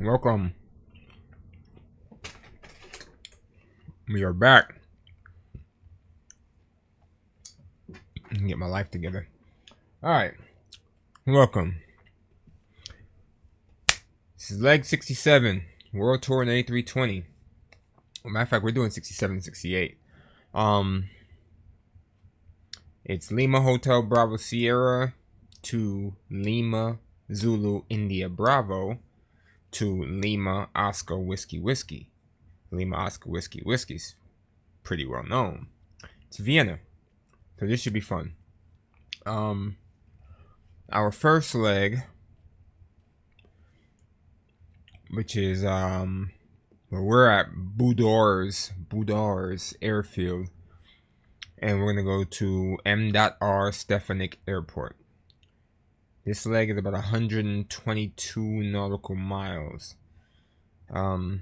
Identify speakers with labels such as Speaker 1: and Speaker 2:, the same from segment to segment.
Speaker 1: Welcome. We are back. Get my life together. Alright. Welcome. This is leg 67. World Tour in A320. Well, matter of fact, we're doing 67 and 68. It's Lima Hotel Bravo Sierra to Lima Zulu India Bravo to Lima Oscar Whiskey Whiskey. Lima Oscar Whiskey Whiskey's pretty well known. It's Vienna. So this should be fun. Our first leg, which is where we're at Budars Airfield, and we're gonna go to M.R. Stefanik Airport. This leg is about 122 nautical miles. My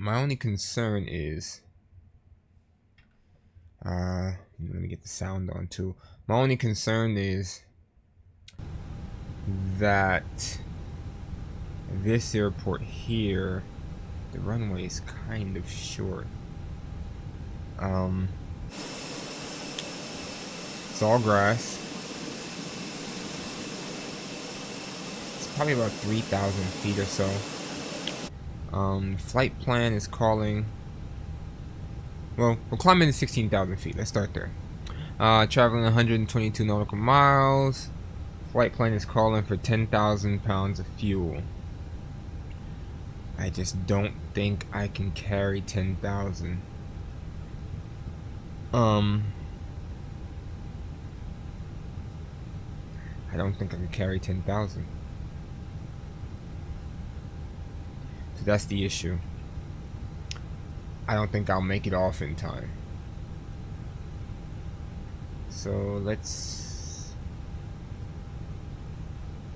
Speaker 1: only concern is let me get the sound on too. My only concern is that this airport here, the runway is kind of short. It's all grass. It's probably about 3,000 feet or so. Flight plan is calling. Well, we're climbing to 16,000 feet. Let's start there. Traveling 122 nautical miles. Flight plan is calling for 10,000 pounds of fuel. I just don't think I can carry 10,000. I don't think I can carry 10,000. So that's the issue. I don't think I'll make it off in time. So let's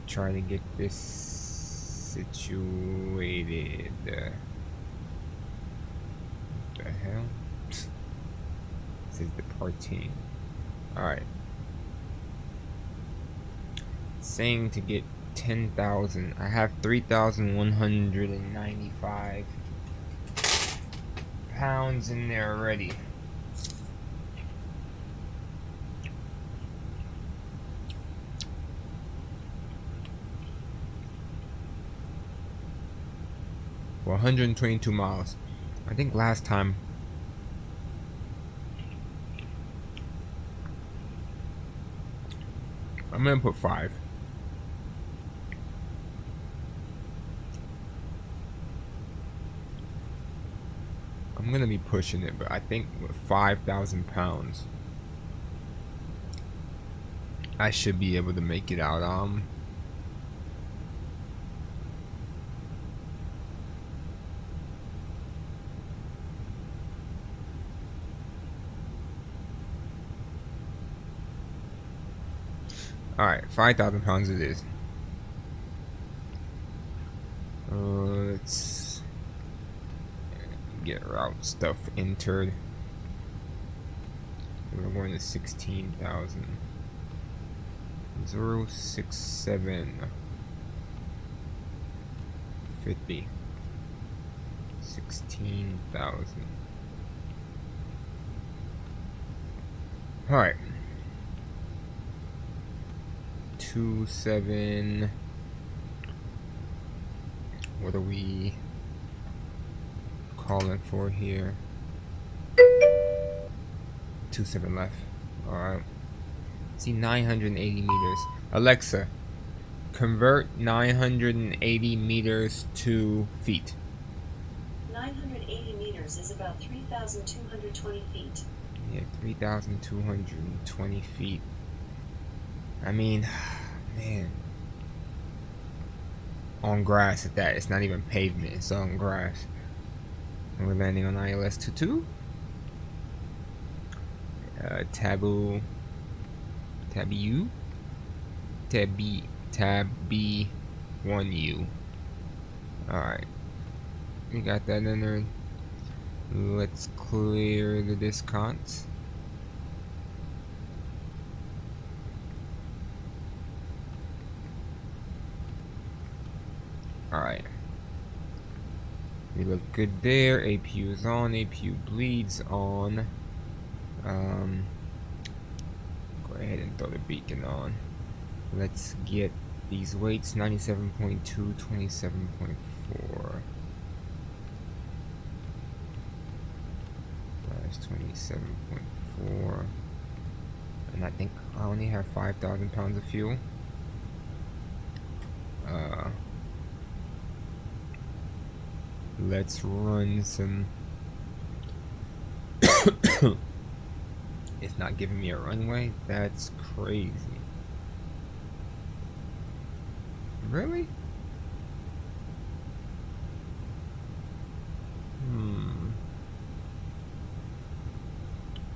Speaker 1: try to get this situated. What the hell? This is departing. Alright. Saying to get 10,000. I have 3,195 pounds in there already. For 122 miles. I think last time I'm gonna put 5. I'm gonna be pushing it, but I think with 5,000 pounds I should be able to make it out. Alright, 5,000 pounds it is. Let's get route stuff entered. We're going to 16,000. 067 50 16,000. Alright. 27. What are we calling for here? 27 left. Alright. See, 980 meters. Alexa, convert 980 meters to feet.
Speaker 2: 980 meters is about 3,220 feet.
Speaker 1: Yeah, 3,220 feet. I mean, man. On grass at that. It's not even pavement. It's on grass. And we're landing on ILS 22. Tabby 1U. Alright. We got that in there. Let's clear the discounts. Alright. We look good there. APU is on. APU bleeds on. Go ahead and throw the beacon on. Let's get these weights. 97.2, 27.4. That's 27.4. And I think I only have 5,000 pounds of fuel. Let's run some. It's not giving me a runway? That's crazy. Really?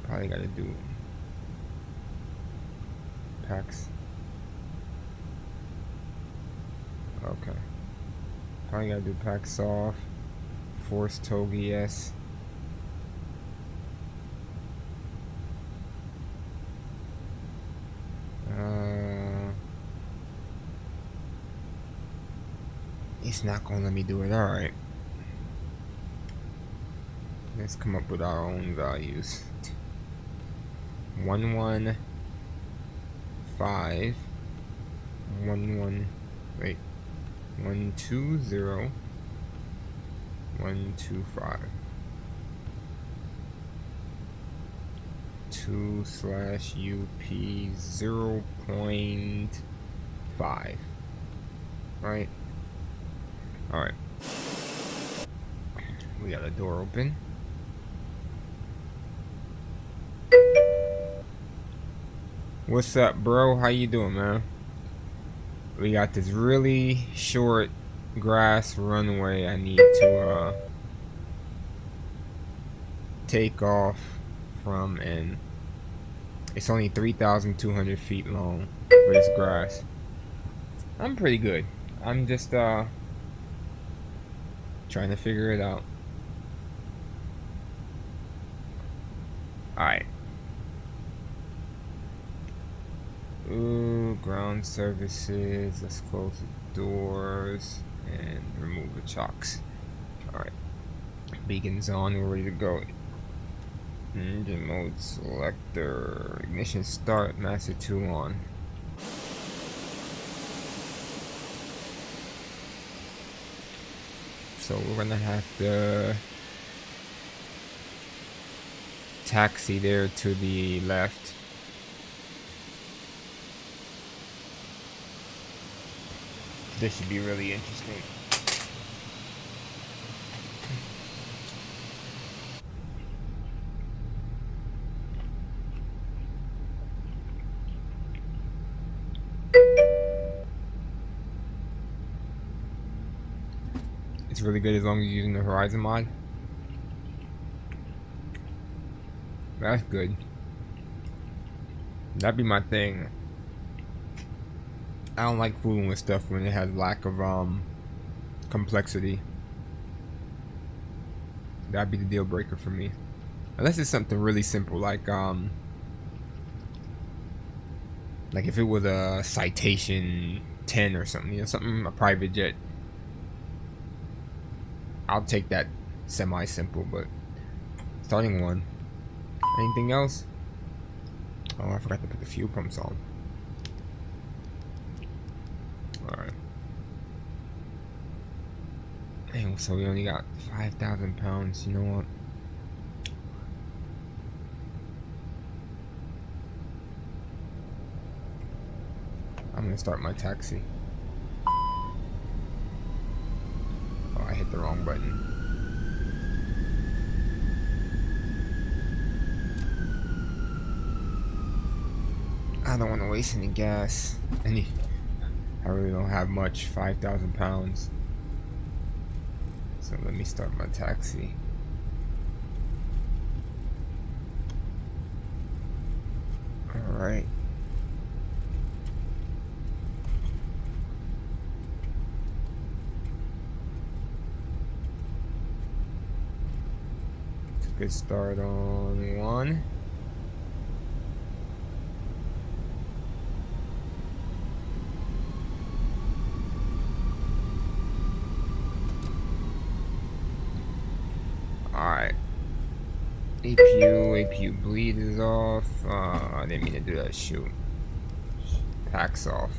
Speaker 1: Probably gotta do packs. Okay. Probably gotta do packs off. Force toga, yes. It's not gonna let me do it. Alright. Let's come up with our own values. 115 wait 120 125 2/UP 0.5. Right? Alright. We got a door open. What's up, bro? How you doing, man? We got this really short grass runway I need to take off from, and it's only 3,200 feet long for this grass. I'm pretty good. I'm just trying to figure it out. Alright. Ooh, ground services. Let's close the doors and remove the chocks. Alright. Beacon's on, we're ready to go. Engine mode selector. Ignition start, master 2 on. So we're gonna have to taxi there to the left. This should be really interesting. It's really good as long as you're using the Horizon mod. That's good. That'd be my thing. I don't like fooling with stuff when it has lack of complexity. That'd be the deal breaker for me. Unless it's something really simple, like if it was a Citation 10 or something, you know, something, a private jet. I'll take that semi-simple, but starting one. Anything else? Oh, I forgot to put the fuel pumps on. Alright. Dang, so we only got 5,000 pounds. You know what? I'm gonna start my taxi. Oh, I hit the wrong button. I don't want to waste any gas. I really don't have much. 5,000 pounds. So let me start my taxi. Alright. It's a good start on 1. APU bleed is off. I didn't mean to do that. Shoot. Packs off.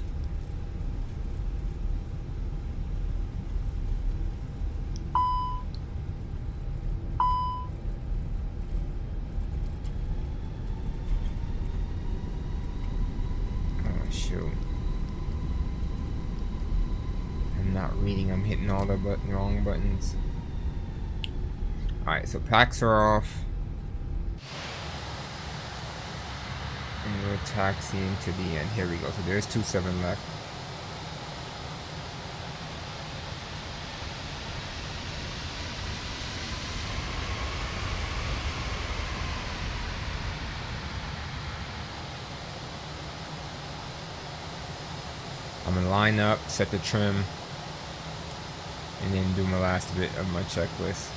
Speaker 1: Oh shoot. I'm not reading. I'm hitting all the wrong buttons. Alright, so packs are off. And we're taxiing to the end. Here we go. So there's 27 left. I'm gonna line up, set the trim, and then do my last bit of my checklist.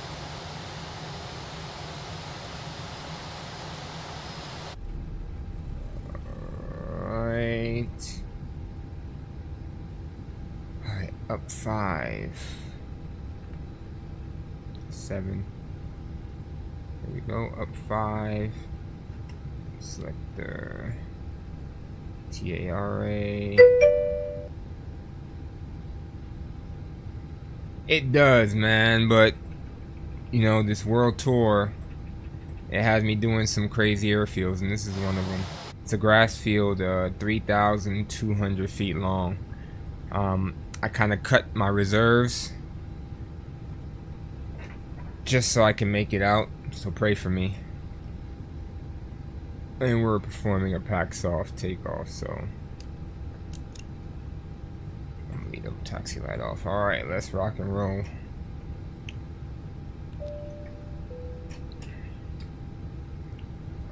Speaker 1: Alright, up 5, 7. There we go, up 5. Select the TARA. It does, man, but you know, this world tour, it has me doing some crazy airfields, and this is one of them. It's a grass field, 3,200 feet long. I kind of cut my reserves just so I can make it out, so pray for me. And we're performing a pack soft takeoff, so I'm gonna leave the taxi light off. Alright, let's rock and roll.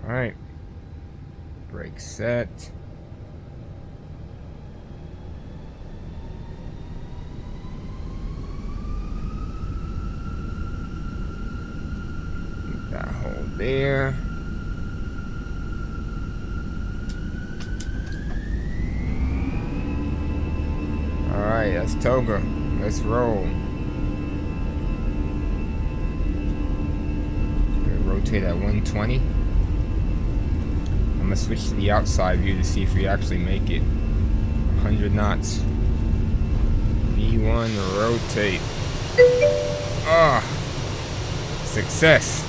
Speaker 1: Alright, brake set. Keep that hold there. Alright, that's Toga. Let's roll. Rotate at 120. I'm gonna switch to the outside view to see if we actually make it. 100 knots. V1 rotate. Ah, success.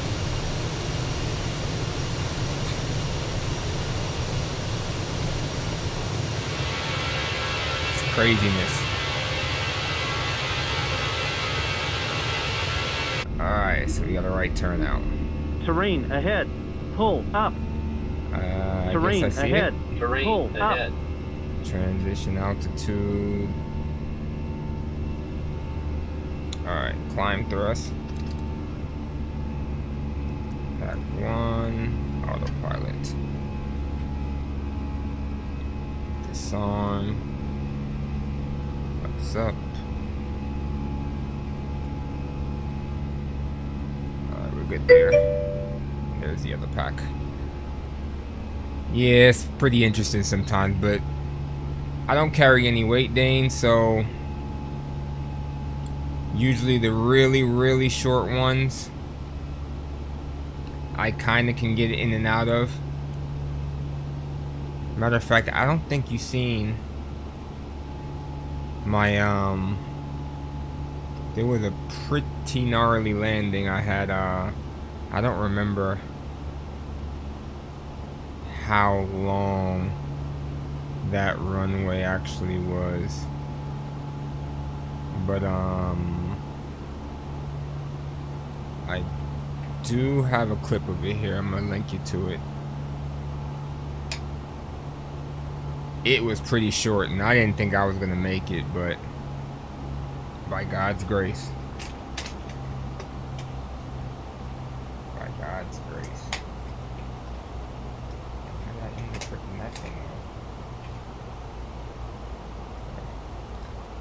Speaker 1: It's craziness. Alright, so we got a right turn out.
Speaker 3: Terrain ahead. Pull up. Terrain ahead.
Speaker 4: Terrain
Speaker 3: Pull
Speaker 4: ahead.
Speaker 3: up.
Speaker 1: Transition altitude. Alright, climb thrust. Pack 1. Autopilot. Disarm. Flex up. Alright, we're good there. There's the other pack. Yeah, it's pretty interesting sometimes, but I don't carry any weight, Dane, so usually the really short ones I kind of can get in and out of. Matter of fact, I don't think you've seen my there was a pretty gnarly landing I had. I don't remember how long that runway actually was, but I do have a clip of it here. I'm gonna link you to it. It was pretty short, and I didn't think I was gonna make it, but by God's grace. By God's grace.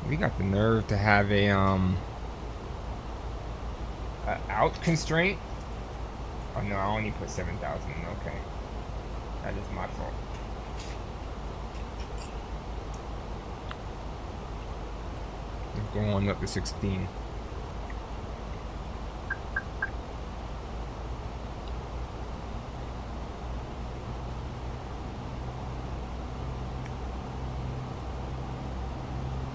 Speaker 1: We got the nerve to have a out constraint. Oh no, I only put 7,000. Okay, that is my fault. Let's go on up to 16.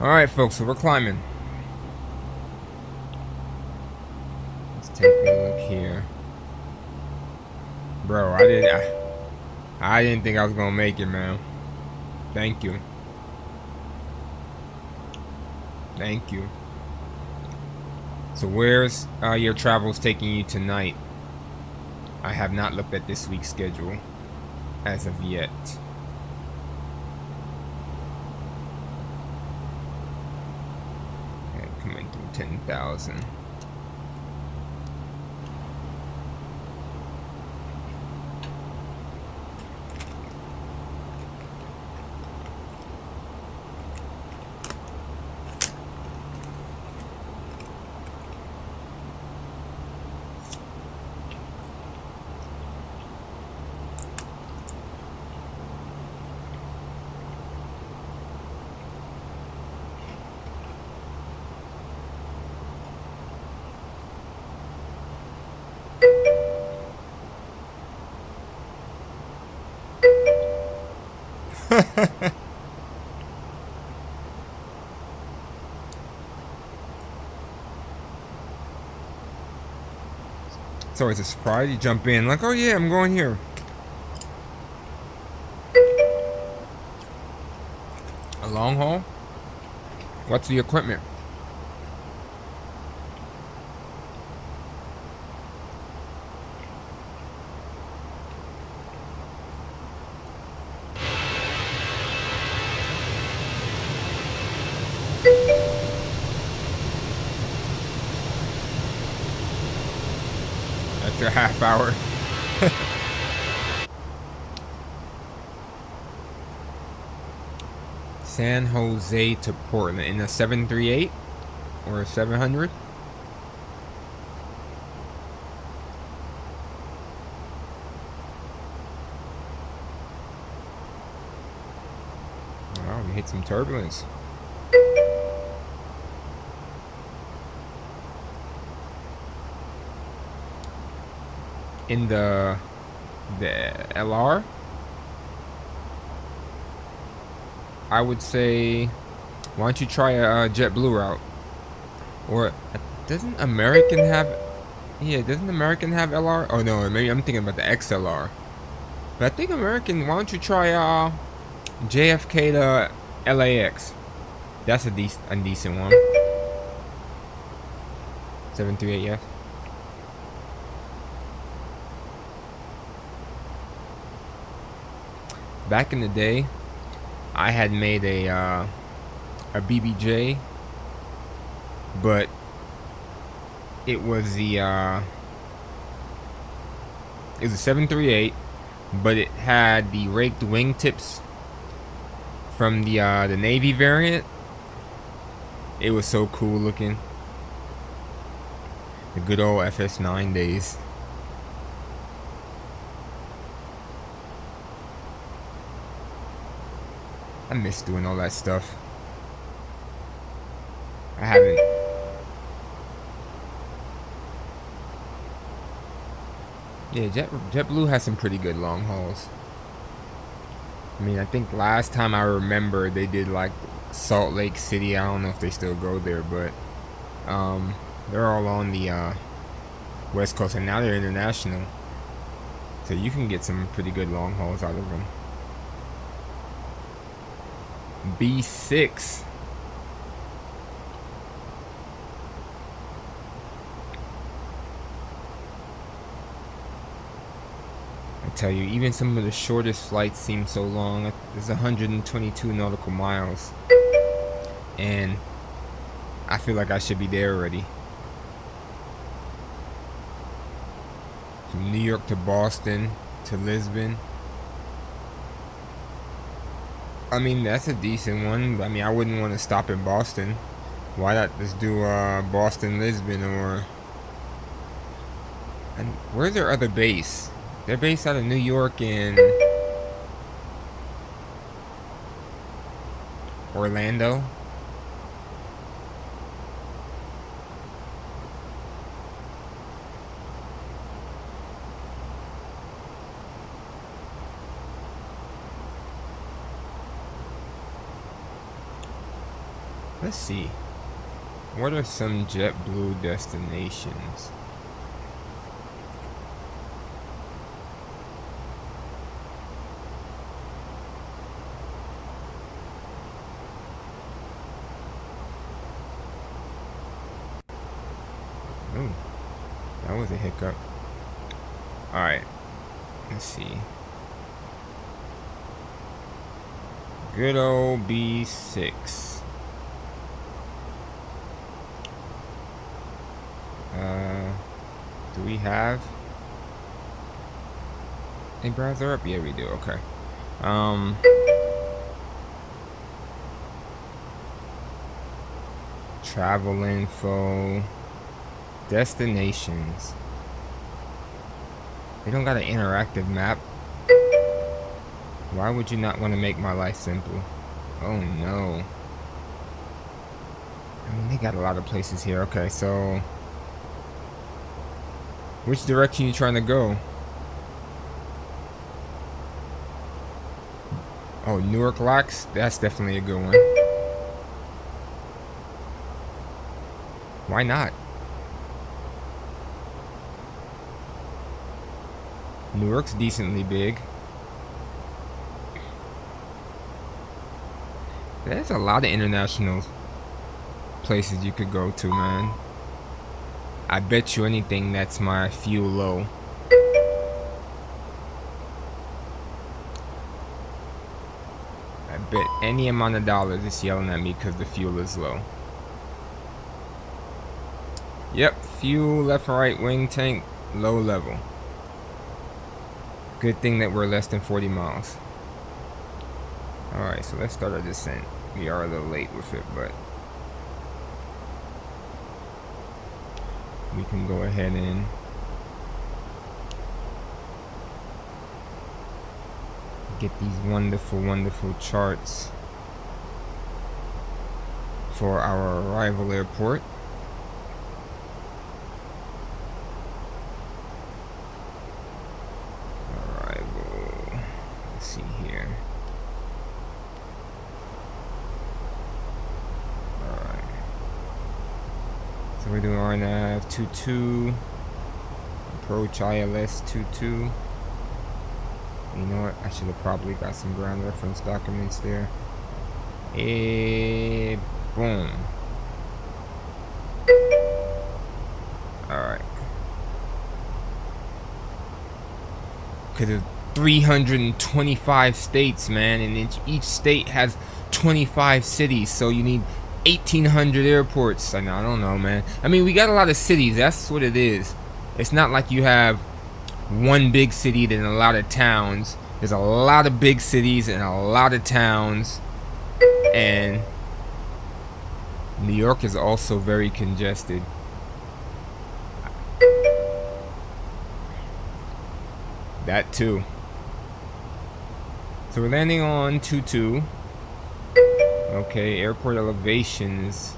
Speaker 1: Alright, folks, so we're climbing. Let's take a look here. Bro, I didn't think I was gonna make it, man. Thank you. Thank you. So where's your travels taking you tonight? I have not looked at this week's schedule as of yet. Okay, coming through 10,000. It's always a surprise. You jump in like, oh yeah, I'm going here. A long haul? What's the equipment? After a half hour. San Jose to Portland in a 738 or a 700. Wow, we hit some turbulence. In the LR, I would say, why don't you try a JetBlue route? Or doesn't American have? Yeah, doesn't American have LR? Oh no, maybe I'm thinking about the XLR. But I think American. Why don't you try JFK to LAX? That's a decent one. 738, yes. Back in the day, I had made a BBJ, but it was a 738, but it had the raked wingtips from the Navy variant. It was so cool looking. The good old FS9 days. I miss doing all that stuff. I haven't. Yeah, JetBlue has some pretty good long hauls. I mean, I think last time I remember they did like Salt Lake City. I don't know if they still go there, but they're all on the West Coast, and now they're international. So you can get some pretty good long hauls out of them. B6. I tell you, even some of the shortest flights seem so long. It's 122 nautical miles. And I feel like I should be there already. From New York to Boston to Lisbon. I mean, that's a decent one. I mean, I wouldn't want to stop in Boston. Why not just do Boston, Lisbon, or... And where's their other base? They're based out of New York and... Orlando. Let's see. What are some JetBlue destinations? Oh, that was a hiccup. Alright, let's see. Good old B6. Do we have a browser up? Yeah, we do. Okay. Travel info, destinations. They don't got an interactive map. Why would you not want to make my life simple? Oh no. I mean, they got a lot of places here. Okay, so which direction you trying to go? Oh, Newark Locks? That's definitely a good one. Why not? Newark's decently big. There's a lot of international places you could go to, man. I bet you anything that's my fuel low. I bet any amount of dollars is yelling at me because the fuel is low. Yep, fuel left and right wing tank, low level. Good thing that we're less than 40 miles. Alright, so let's start our descent. We are a little late with it, but we can go ahead and get these wonderful, wonderful charts for our arrival airport. Arrival. Let's see here. Alright. So we're doing RNAV 22. Approach ILS 22. You know what? I should have probably got some ground reference documents there. Boom. Alright. Because there's 325 states, man, and each state has 25 cities, so you need 1,800 airports. I don't know, man. I mean, we got a lot of cities. That's what it is. It's not like you have one big city and a lot of towns. There's a lot of big cities and a lot of towns, and New York is also very congested. That too. So we're landing on 22. Okay, airport elevations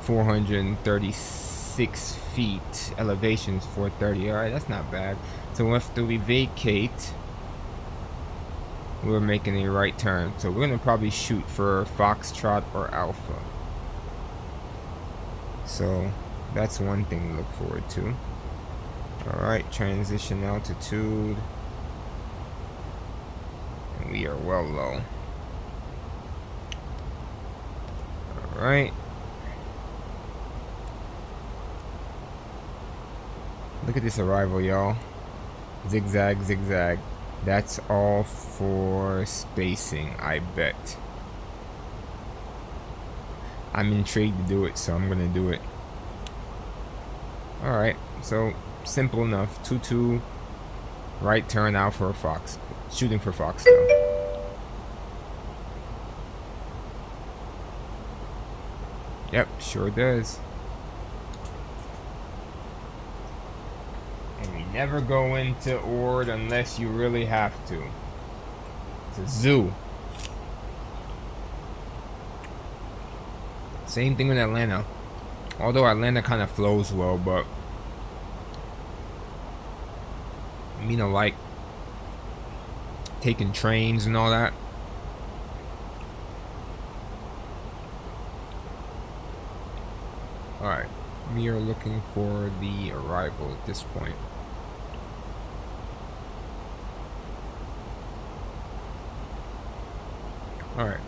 Speaker 1: 436 feet. Elevations 430. Alright, that's not bad. So after we vacate, we're making a right turn. So we're gonna probably shoot for Foxtrot or Alpha. So that's one thing to look forward to. Alright, transition altitude. And we are well low. Alright. Look at this arrival, y'all. Zigzag, zigzag. That's all for spacing, I bet. I'm intrigued to do it, so I'm gonna do it. Alright, so simple enough. 2-2, right turn out for a Fox. Shooting for Fox though. Yep, sure does. And we never go into Ord unless you really have to. It's a zoo. Same thing with Atlanta. Although Atlanta kind of flows well, but you know, like taking trains and all that. We are looking for the arrival at this point. Alright.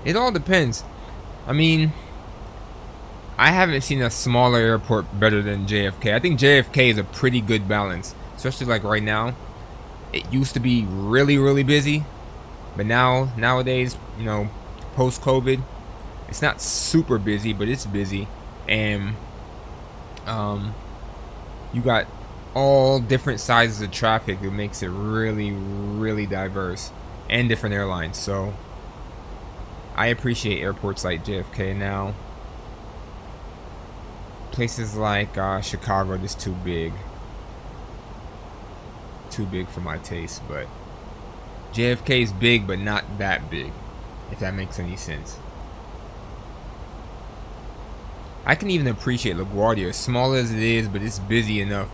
Speaker 1: It all depends. I mean, I haven't seen a smaller airport better than JFK. I think JFK is a pretty good balance, especially like right now. It used to be really, really busy, but nowadays, you know, post-COVID, it's not super busy, but it's busy, and you got all different sizes of traffic. It makes it really, really diverse, and different airlines. So I appreciate airports like JFK now. Places like Chicago, just too big for my taste. But JFK is big, but not that big, if that makes any sense. I can even appreciate LaGuardia, as small as it is, but it's busy enough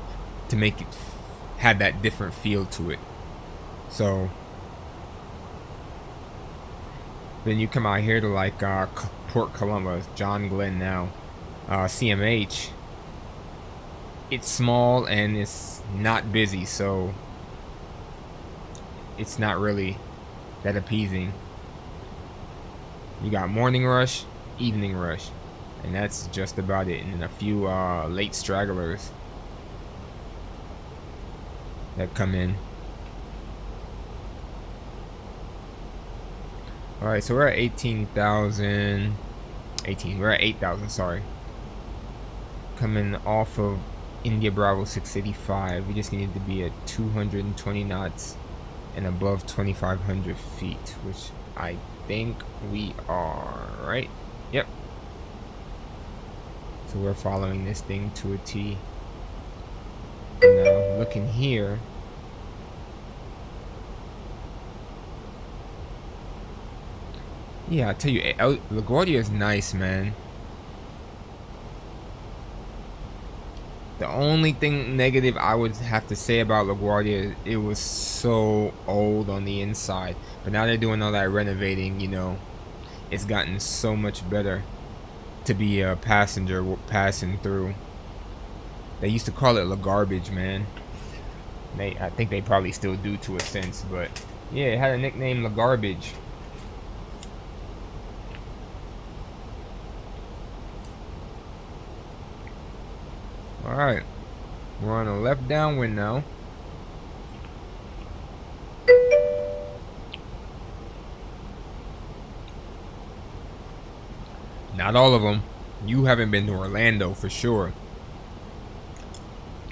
Speaker 1: to make it have that different feel to it. So then you come out here to like Port Columbus, John Glenn now, CMH. It's small and it's not busy, so it's not really that appeasing. You got morning rush, evening rush, and that's just about it. And then a few late stragglers that come in. Alright, so we're at 18,000. We're at 8,000, sorry. Coming off of India Bravo 685. We just needed to be at 220 knots and above 2,500 feet, which I think we are, right? Yep. So we're following this thing to a T. Now, looking here, yeah, I tell you, LaGuardia is nice, man. The only thing negative I would have to say about LaGuardia is it was so old on the inside. But now they're doing all that renovating, you know. It's gotten so much better to be a passenger passing through. They used to call it LaGarbage, man. I think they probably still do to a sense, but yeah, it had a nickname, LaGarbage. Alright, we're on a left downwind now. Not all of them. You haven't been to Orlando for sure.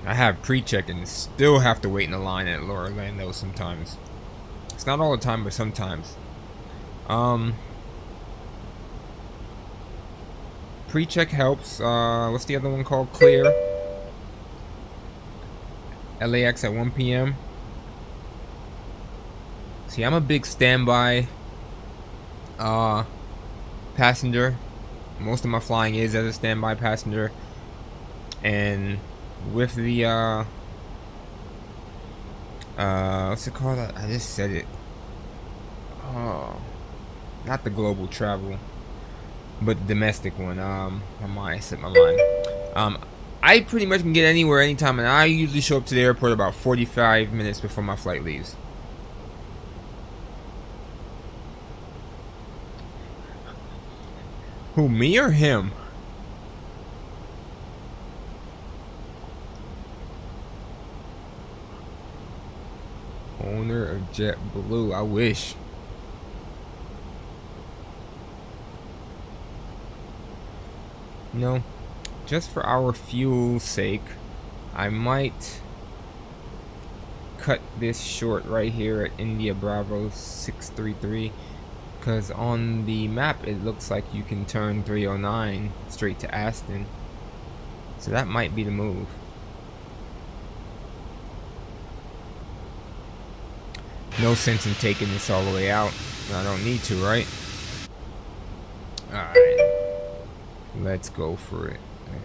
Speaker 1: I have pre-check and still have to wait in the line at Orlando sometimes. It's not all the time, but sometimes. Pre-check helps. What's the other one called? Clear. LAX at 1 p.m. See, I'm a big standby passenger. Most of my flying is as a standby passenger, and with the what's it called? I just said it. Oh, not the global travel, but the domestic one. My mind slipped my mind. I pretty much can get anywhere, anytime, and I usually show up to the airport about 45 minutes before my flight leaves. Who, me or him? Owner of JetBlue, I wish. You know, just for our fuel's sake, I might cut this short right here at India Bravo 633, because on the map it looks like you can turn 309 straight to Aston, so that might be the move. No sense in taking this all the way out. I don't need to, right? Alright, let's go for it.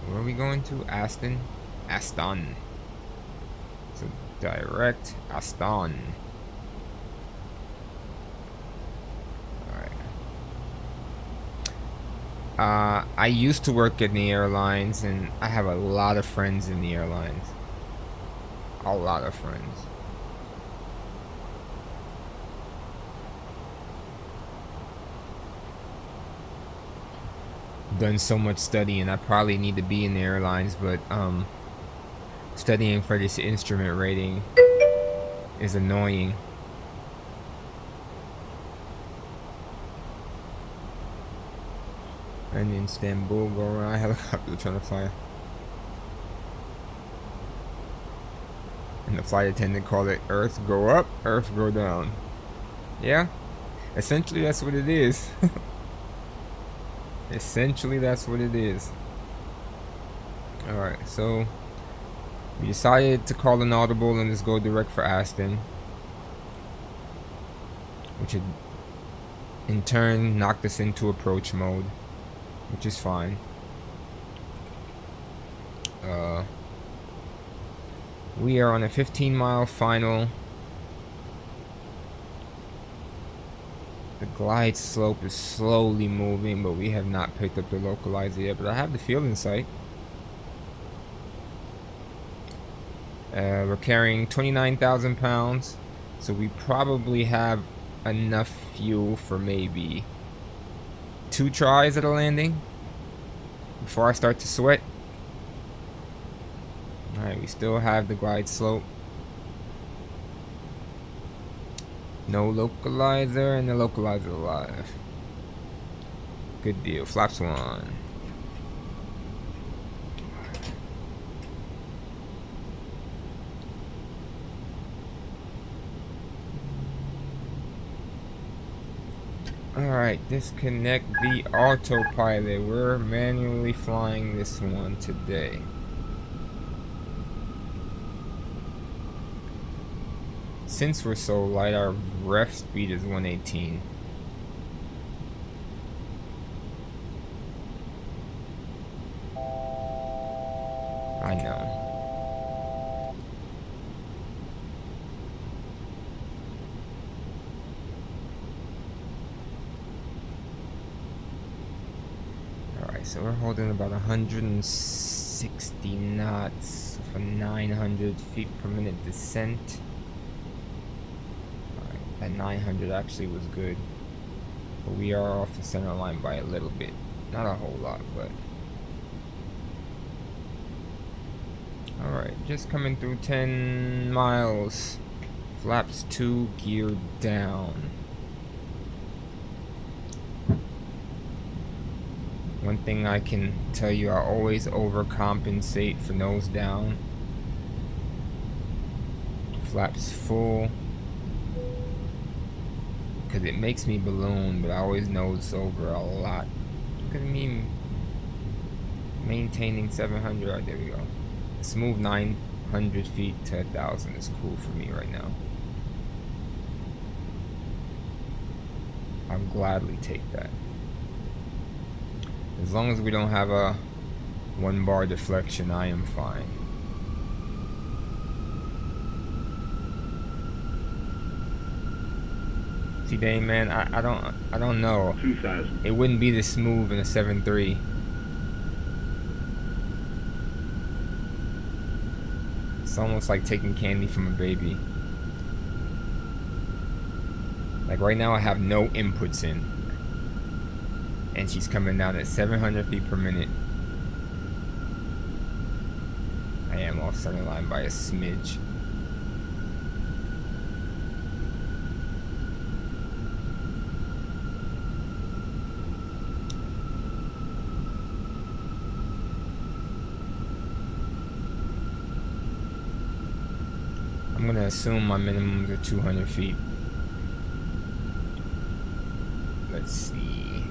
Speaker 1: Where are we going to? Aston? Aston. So direct Aston. I used to work in the airlines, and I have a lot of friends in the airlines. A lot of friends. Done so much studying. I probably need to be in the airlines, but studying for this instrument rating is annoying. And in Istanbul, go around helicopter trying to fly. And the flight attendant called it Earth go up, Earth go down. Yeah, essentially that's what it is. Essentially that's what it is. Alright, so we decided to call an audible and just go direct for Aston, which had in turn knocked us into approach mode, which is fine. We are on a 15-mile final. The glide slope is slowly moving, but we have not picked up the localizer yet, but I have the field in sight. We're carrying 29,000 pounds, so we probably have enough fuel for maybe 2 tries at a landing before I start to sweat. Alright, we still have the glide slope. No localizer, and the localizer alive. Good deal. Flaps 1. Alright, disconnect the autopilot. We're manually flying this one today. Since we're so light, our ref speed is 118. I know. Alright, so we're holding about 160 knots for 900 feet per minute descent. At 900 actually was good, but we are off the center line by a little bit, not a whole lot, but alright, just coming through 10 miles. Flaps 2, geared down. One thing I can tell you, I always overcompensate for nose down. Flaps full, because it makes me balloon, but I always nose over a lot. Look at me maintaining 700. Right, there we go. A smooth 900 feet to 1,000 is cool for me right now. I'll gladly take that. As long as we don't have a 1 bar deflection, I am fine. See, Dane, man, I don't know.
Speaker 3: 2,000.
Speaker 1: It wouldn't be this smooth in a 7.3. It's almost like taking candy from a baby. Like right now I have no inputs in, and she's coming down at 700 feet per minute. I am off center line by a smidge. I'm gonna assume my minimums are 200 feet. Let's see.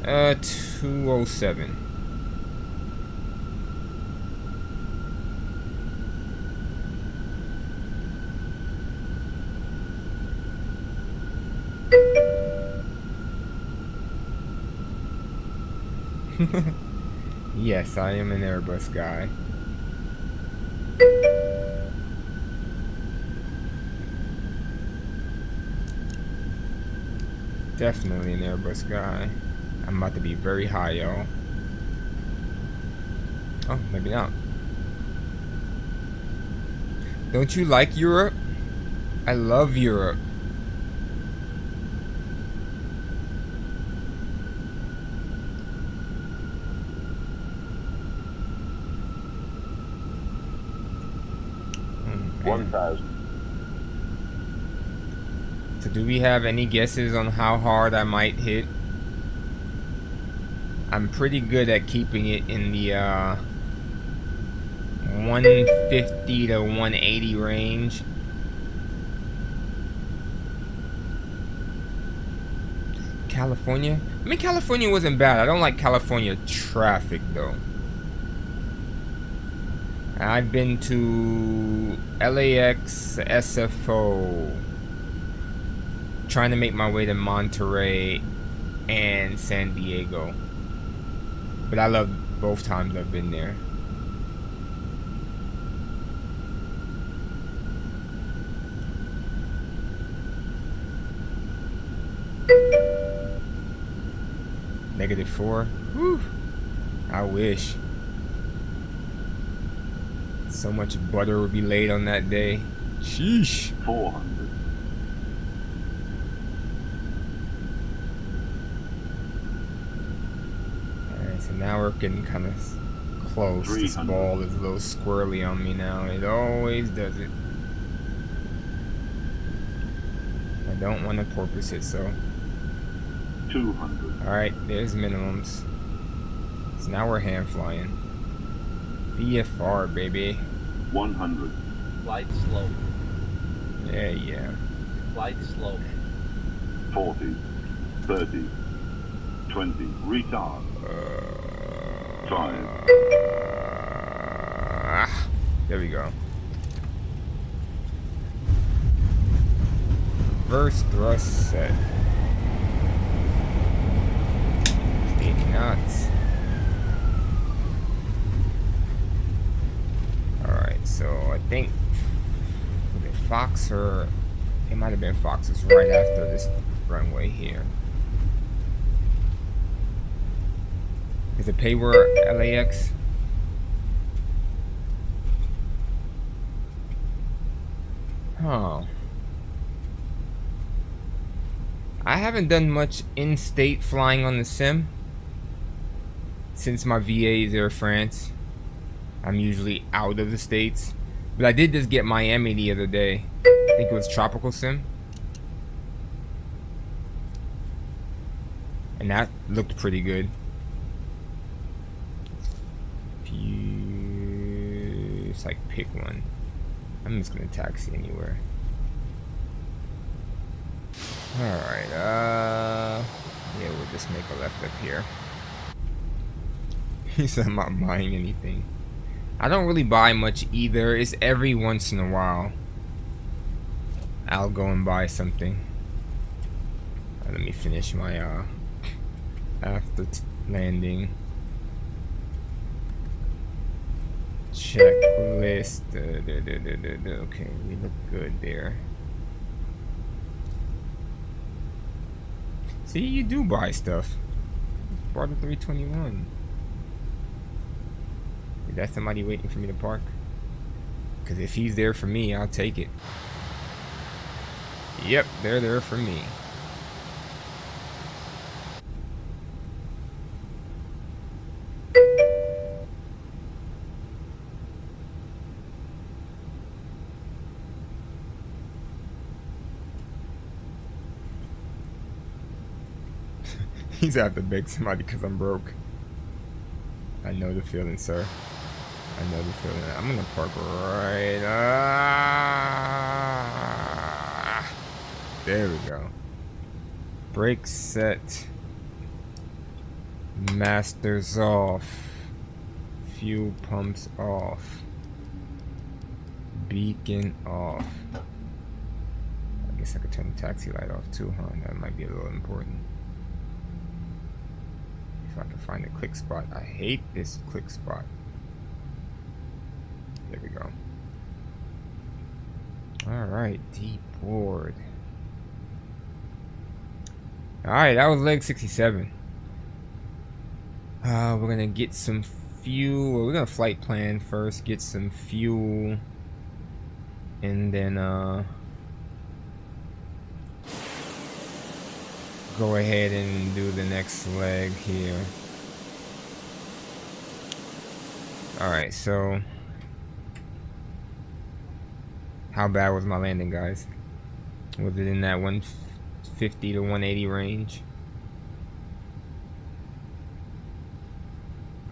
Speaker 1: 207. Yes, I am an Airbus guy. Definitely an Airbus guy. I'm about to be very high, y'all. Oh, maybe not. Don't you like Europe? I love Europe. Oh,
Speaker 4: 1,000.
Speaker 1: So do we have any guesses on how hard I might hit? I'm pretty good at keeping it in the 150 to 180 range. California? I mean, California wasn't bad. I don't like California traffic though. I've been to LAX, SFO, trying to make my way to Monterey and San Diego. But I love both times I've been there. -4. Whew. I wish. So much butter would be laid on that day. Sheesh.
Speaker 4: 400.
Speaker 1: Alright, so now we're getting kind of close. This ball is a little squirrely on me now. It always does it. I don't want to porpoise it, so.
Speaker 4: 200.
Speaker 1: Alright, there's minimums. So now we're hand flying. VFR, baby.
Speaker 4: 100.
Speaker 5: Flight slow.
Speaker 1: Yeah.
Speaker 5: Flight slow.
Speaker 4: 40. 30. 20. Retard. 5.
Speaker 1: There we go. Reverse thrust set. 80 knots. Alright, so I think the Fox, or it might have been Fox's right after this runway here. Is it Payware LAX? Huh. I haven't done much in-state flying on the sim since my VA is Air France. I'm usually out of the States. But I did just get Miami the other day. I think it was Tropical Sim. And that looked pretty good. It's like pick one. I'm just gonna taxi anywhere. Alright, yeah, we'll just make a left up here. He said I'm not buying anything. I don't really buy much either. It's every once in a while I'll go and buy something. Let me finish my after landing checklist. Okay, we look good there. See, you do buy stuff. Bought a 321. Is that somebody waiting for me to park? Because if he's there for me, I'll take it. Yep, they're there for me. He's out to beg somebody because I'm broke. I know the feeling, sir. I know the feeling. I'm gonna park right. There we go. Brakes set. Masters off. Fuel pumps off. Beacon off. I guess I could turn the taxi light off too, huh? That might be a little important. If I can find a click spot. I hate this click spot. There we go. Alright, deboard. Alright, that was leg 67. We're gonna get some fuel. Well, we're gonna flight plan first, get some fuel, and then go ahead and do the next leg here. Alright, so how bad was my landing, guys? Was it in that 150 to 180 range?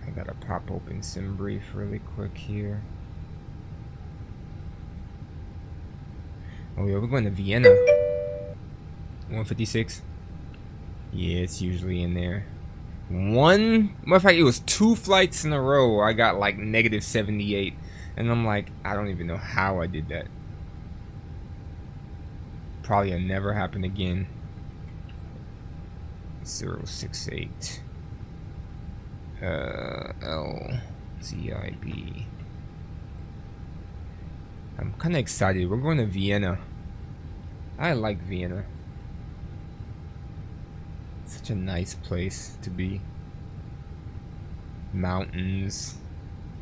Speaker 1: I gotta pop open SimBrief really quick here. Oh yeah, we're going to Vienna. 156. Yeah, it's usually in there. Matter of fact, it was 2 flights in a row I got like negative 78, and I'm like, I don't even know how I did that. Probably will never happen again. 068 LZIB. I'm kind of excited. We're going to Vienna. I like Vienna. Such a nice place to be. Mountains,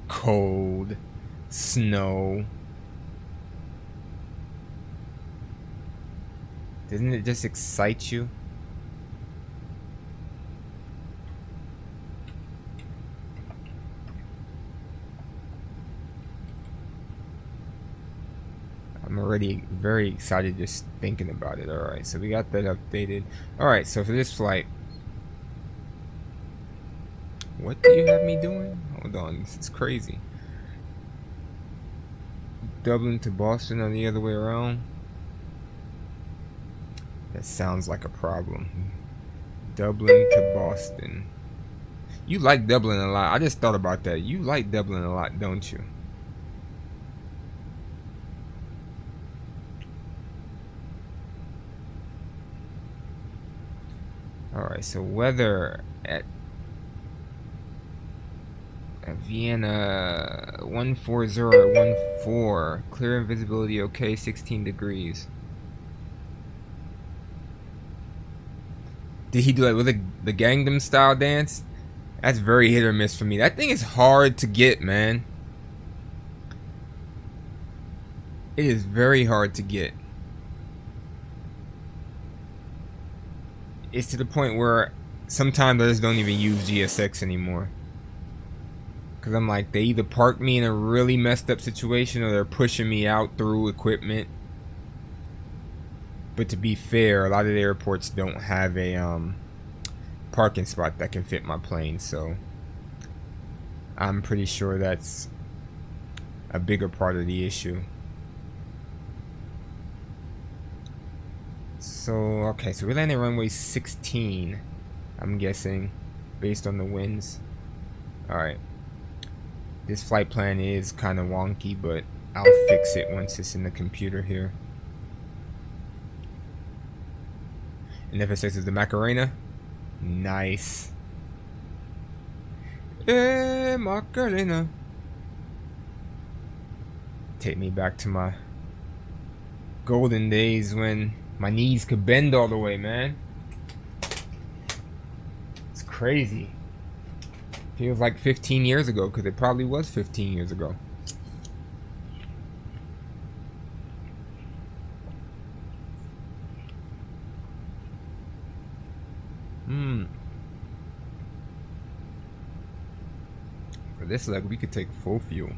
Speaker 1: cold, snow. Doesn't it just excite you? I'm already very excited just thinking about it. Alright, so we got that updated. Alright, so for this flight, what do you have me doing? Hold on, this is crazy. Dublin to Boston or the other way around? That sounds like a problem. Dublin to Boston. You like Dublin a lot. I just thought about that. You like Dublin a lot, don't you? Alright, so weather at Vienna 140 at 14. Clear and visibility okay, 16 degrees. Did he do like with the Gangnam style dance? That's very hit or miss for me. That thing is hard to get, man. It is very hard to get. It's to the point where sometimes I just don't even use GSX anymore. Because I'm like, they either park me in a really messed up situation or they're pushing me out through equipment. But to be fair, a lot of the airports don't have a parking spot that can fit my plane. So I'm pretty sure that's a bigger part of the issue. So, okay, so we're landing runway 16, I'm guessing, based on the winds. Alright. This flight plan is kind of wonky, but I'll fix it once it's in the computer here. And FSX is the Macarena. Nice. Hey, Macarena. Take me back to my golden days when my knees could bend all the way, man. It's crazy. Feels like 15 years ago, because it probably was 15 years ago. For this leg, we could take full fuel.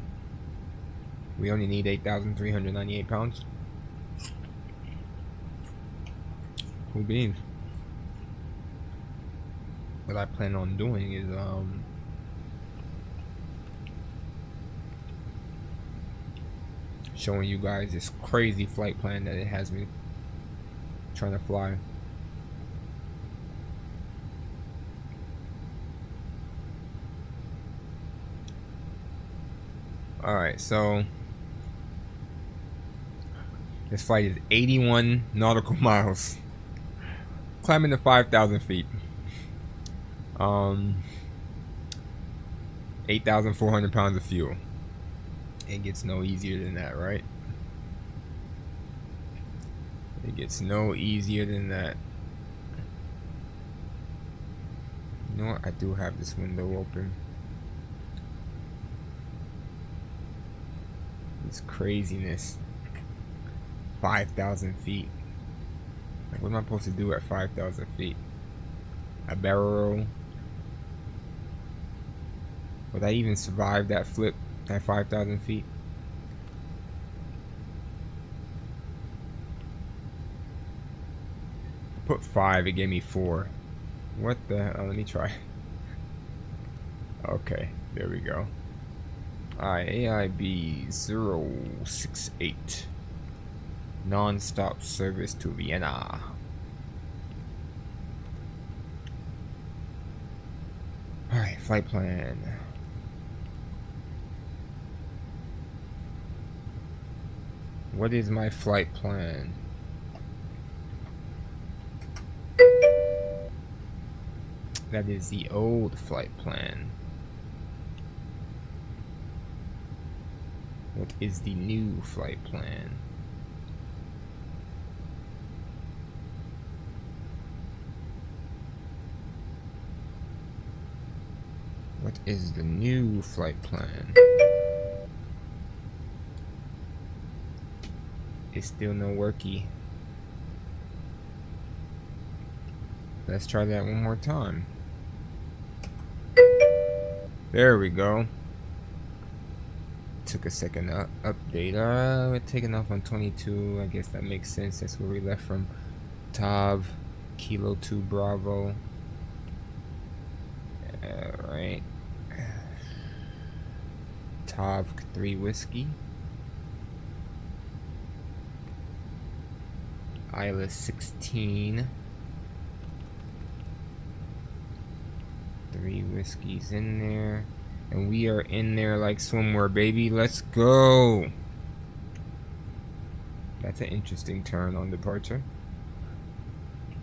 Speaker 1: We only need 8,398 pounds. Cool beans. What I plan on doing is showing you guys this crazy flight plan that it has me trying to fly. Alright, so this flight is 81 nautical miles. Climbing to 5,000 feet. 8,400 pounds of fuel. It gets no easier than that, right? It gets no easier than that. You know what? I do have this window open. This craziness. 5,000 feet. Like, what am I supposed to do at 5,000 feet? A barrel roll? Would I even survive that flip at 5,000 feet? I put 5, it gave me 4. What the hell? Let me try. Okay, there we go. Alright, AIB-068. Non-stop service to Vienna. Alright, flight plan. What is my flight plan? That is the old flight plan. What is the new flight plan? What is the new flight plan? It's still no worky. Let's try that one more time. There we go. Took a second to update. We're taking off on 22. I guess that makes sense. That's where we left from. Tav, Kilo 2 Bravo. Alright. Tav 3 Whiskey. Isla 16. 3 whiskeys in there. And we are in there like swimwear, baby. Let's go. That's an interesting turn on departure.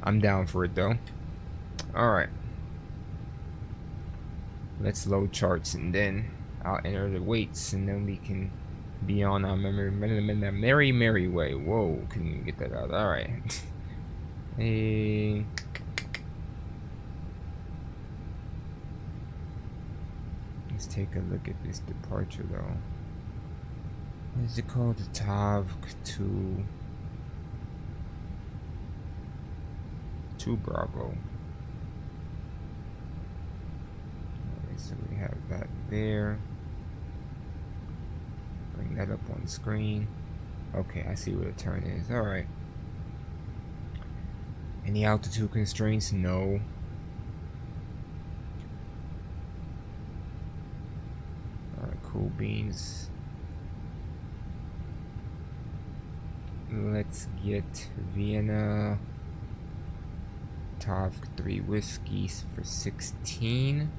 Speaker 1: I'm down for it though. Alright. Let's load charts and then I'll enter the weights and then we can be on our merry way. Whoa, couldn't even get that out. Alright. Hey. Let's take a look at this departure though. What is it called? The Tav 2 Bravo. Okay, so we have that there. Bring that up on screen. Okay, I see what a turn is. Alright. Any altitude constraints? No. Alright, cool beans. Let's get Vienna. Tav 3 whiskeys for 16.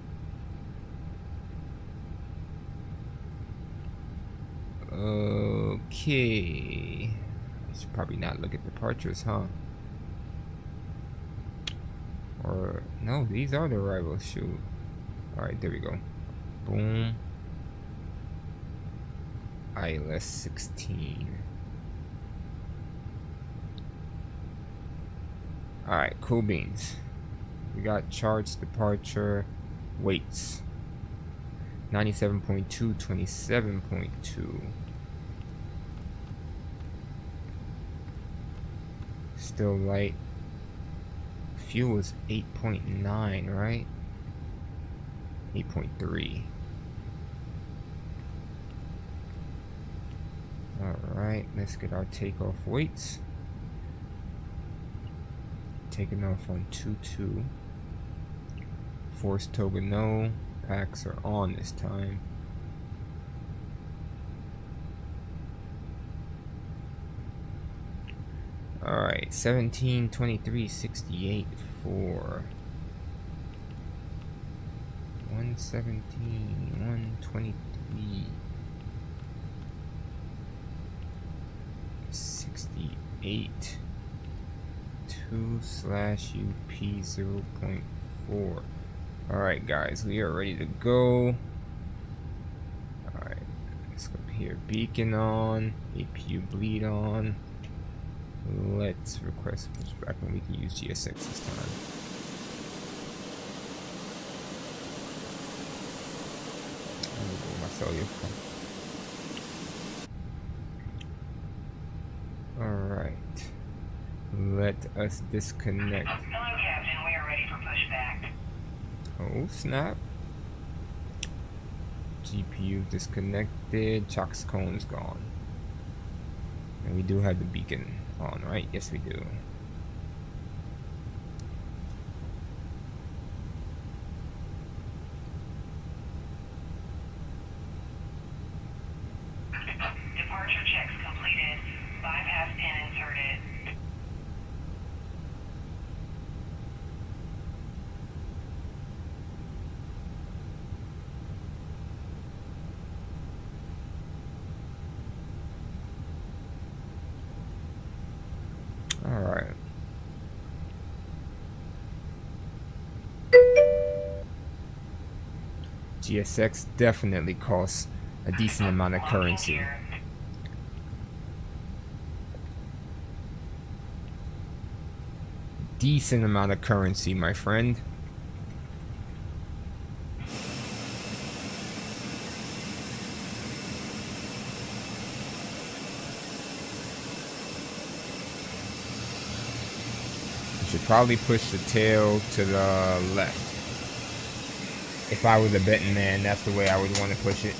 Speaker 1: Okay. I should probably not look at departures, huh? Or no, these are the arrivals. Shoot. Alright, there we go. Boom. Isla 16. Alright, cool beans. We got charts, departure, weights. 97.2, 27.2. Still light. Fuel is 8.9, right? 8.3. Alright, let's get our takeoff weights. Taking off on 22. Force toga no. Packs are on this time. Alright, 17, 23, 68 for 117, 123, 68, 2/UP 0.4. Alright guys, we are ready to go. Alright, let's go here. Beacon on, APU bleed on. Let's request pushback and we can use GSX this time. So you're fine. Alright. Let us disconnect.
Speaker 6: Hello, Captain. We are ready for pushback.
Speaker 1: Oh, snap. GPU disconnected. Chox cone's gone. And we do have the beacon on, right? Yes, we do.
Speaker 6: Departure checks completed. Bypass pin inserted.
Speaker 1: Alright. GSX definitely costs a decent amount of currency. Decent amount of currency, my friend. You should probably push the tail to the left. If I was a betting man, that's the way I would want to push it.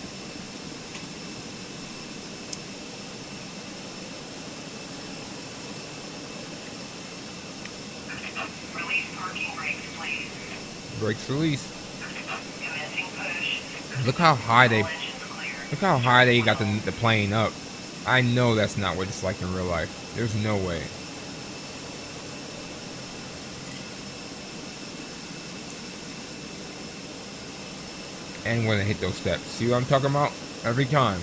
Speaker 6: Release parking brakes, please.
Speaker 1: Brakes release.
Speaker 6: Commencing push.
Speaker 1: Look how high they
Speaker 6: All engines clear.
Speaker 1: look how high they got the plane up. I know that's not what it's like in real life. There's no way. And when I hit those steps. See what I'm talking about? Every time.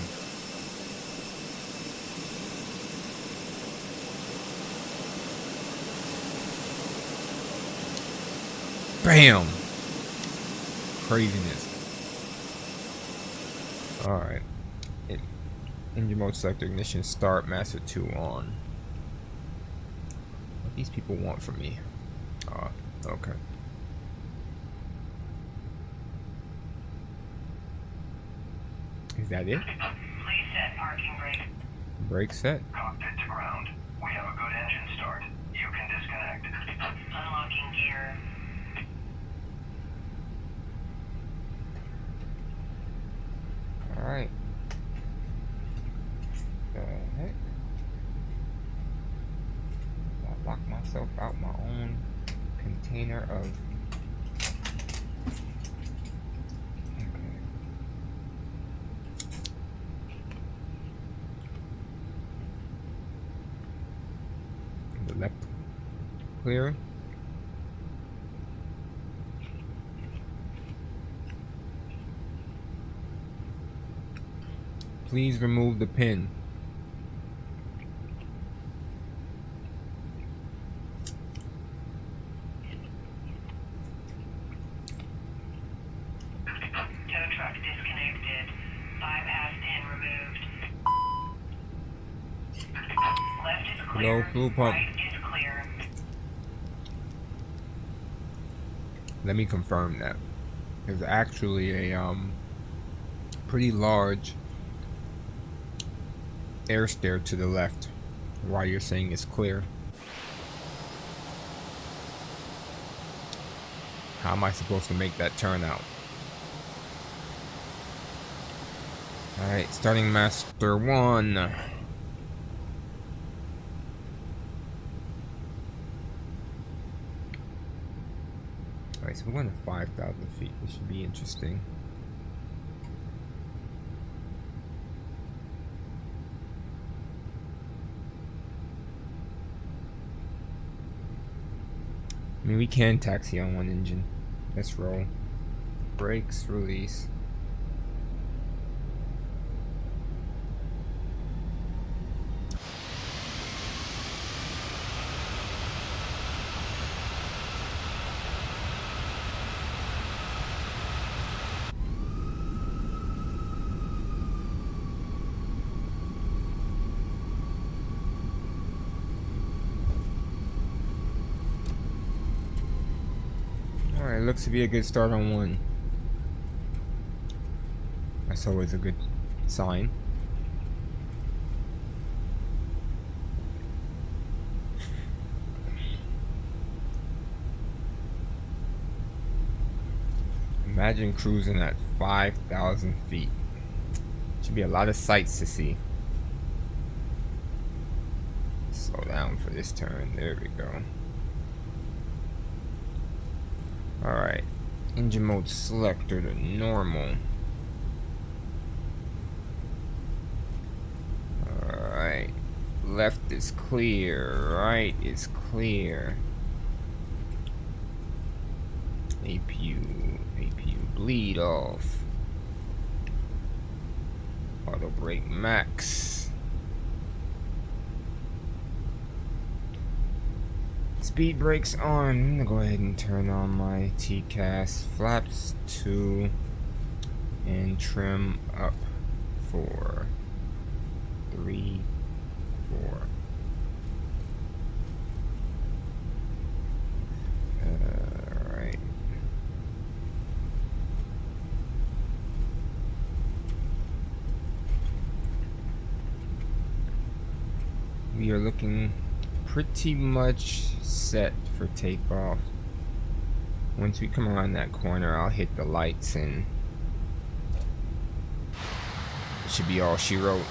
Speaker 1: Bam! Craziness. Alright. Engine mode select ignition start, master 2 on. What these people want from me? Okay. Is that it?
Speaker 6: Please set parking brake.
Speaker 1: Brake set.
Speaker 6: Cockpit to ground. We have a good engine start. You can disconnect. Unlocking gear.
Speaker 1: Alright. The heck? I locked myself out my own container of. Okay. The left clear. Please remove the pin.
Speaker 6: Tow truck disconnected. Bypass pin removed. Left is clear.
Speaker 1: Low fuel pump.
Speaker 6: Right is clear.
Speaker 1: Let me confirm that. There's actually a pretty large air stair to the left while you're saying it's clear. How am I supposed to make that turn out? Alright, starting master 1. Alright, so we're going to 5,000 feet. This should be interesting. I mean, we can taxi on one engine. Let's roll. Brakes, release. Alright, looks to be a good start on 1. That's always a good sign. Imagine cruising at 5,000 feet. Should be a lot of sights to see. Slow down for this turn. There we go. Alright. Engine mode selector to normal. Alright. Left is clear. Right is clear. APU bleed off. Auto brake max. Speed brakes on. I'm gonna go ahead and turn on my TCAS flaps 2 and trim up 4, 3, 4. Alright. We are looking pretty much set for takeoff. Once we come around that corner, I'll hit the lights and it should be all she wrote.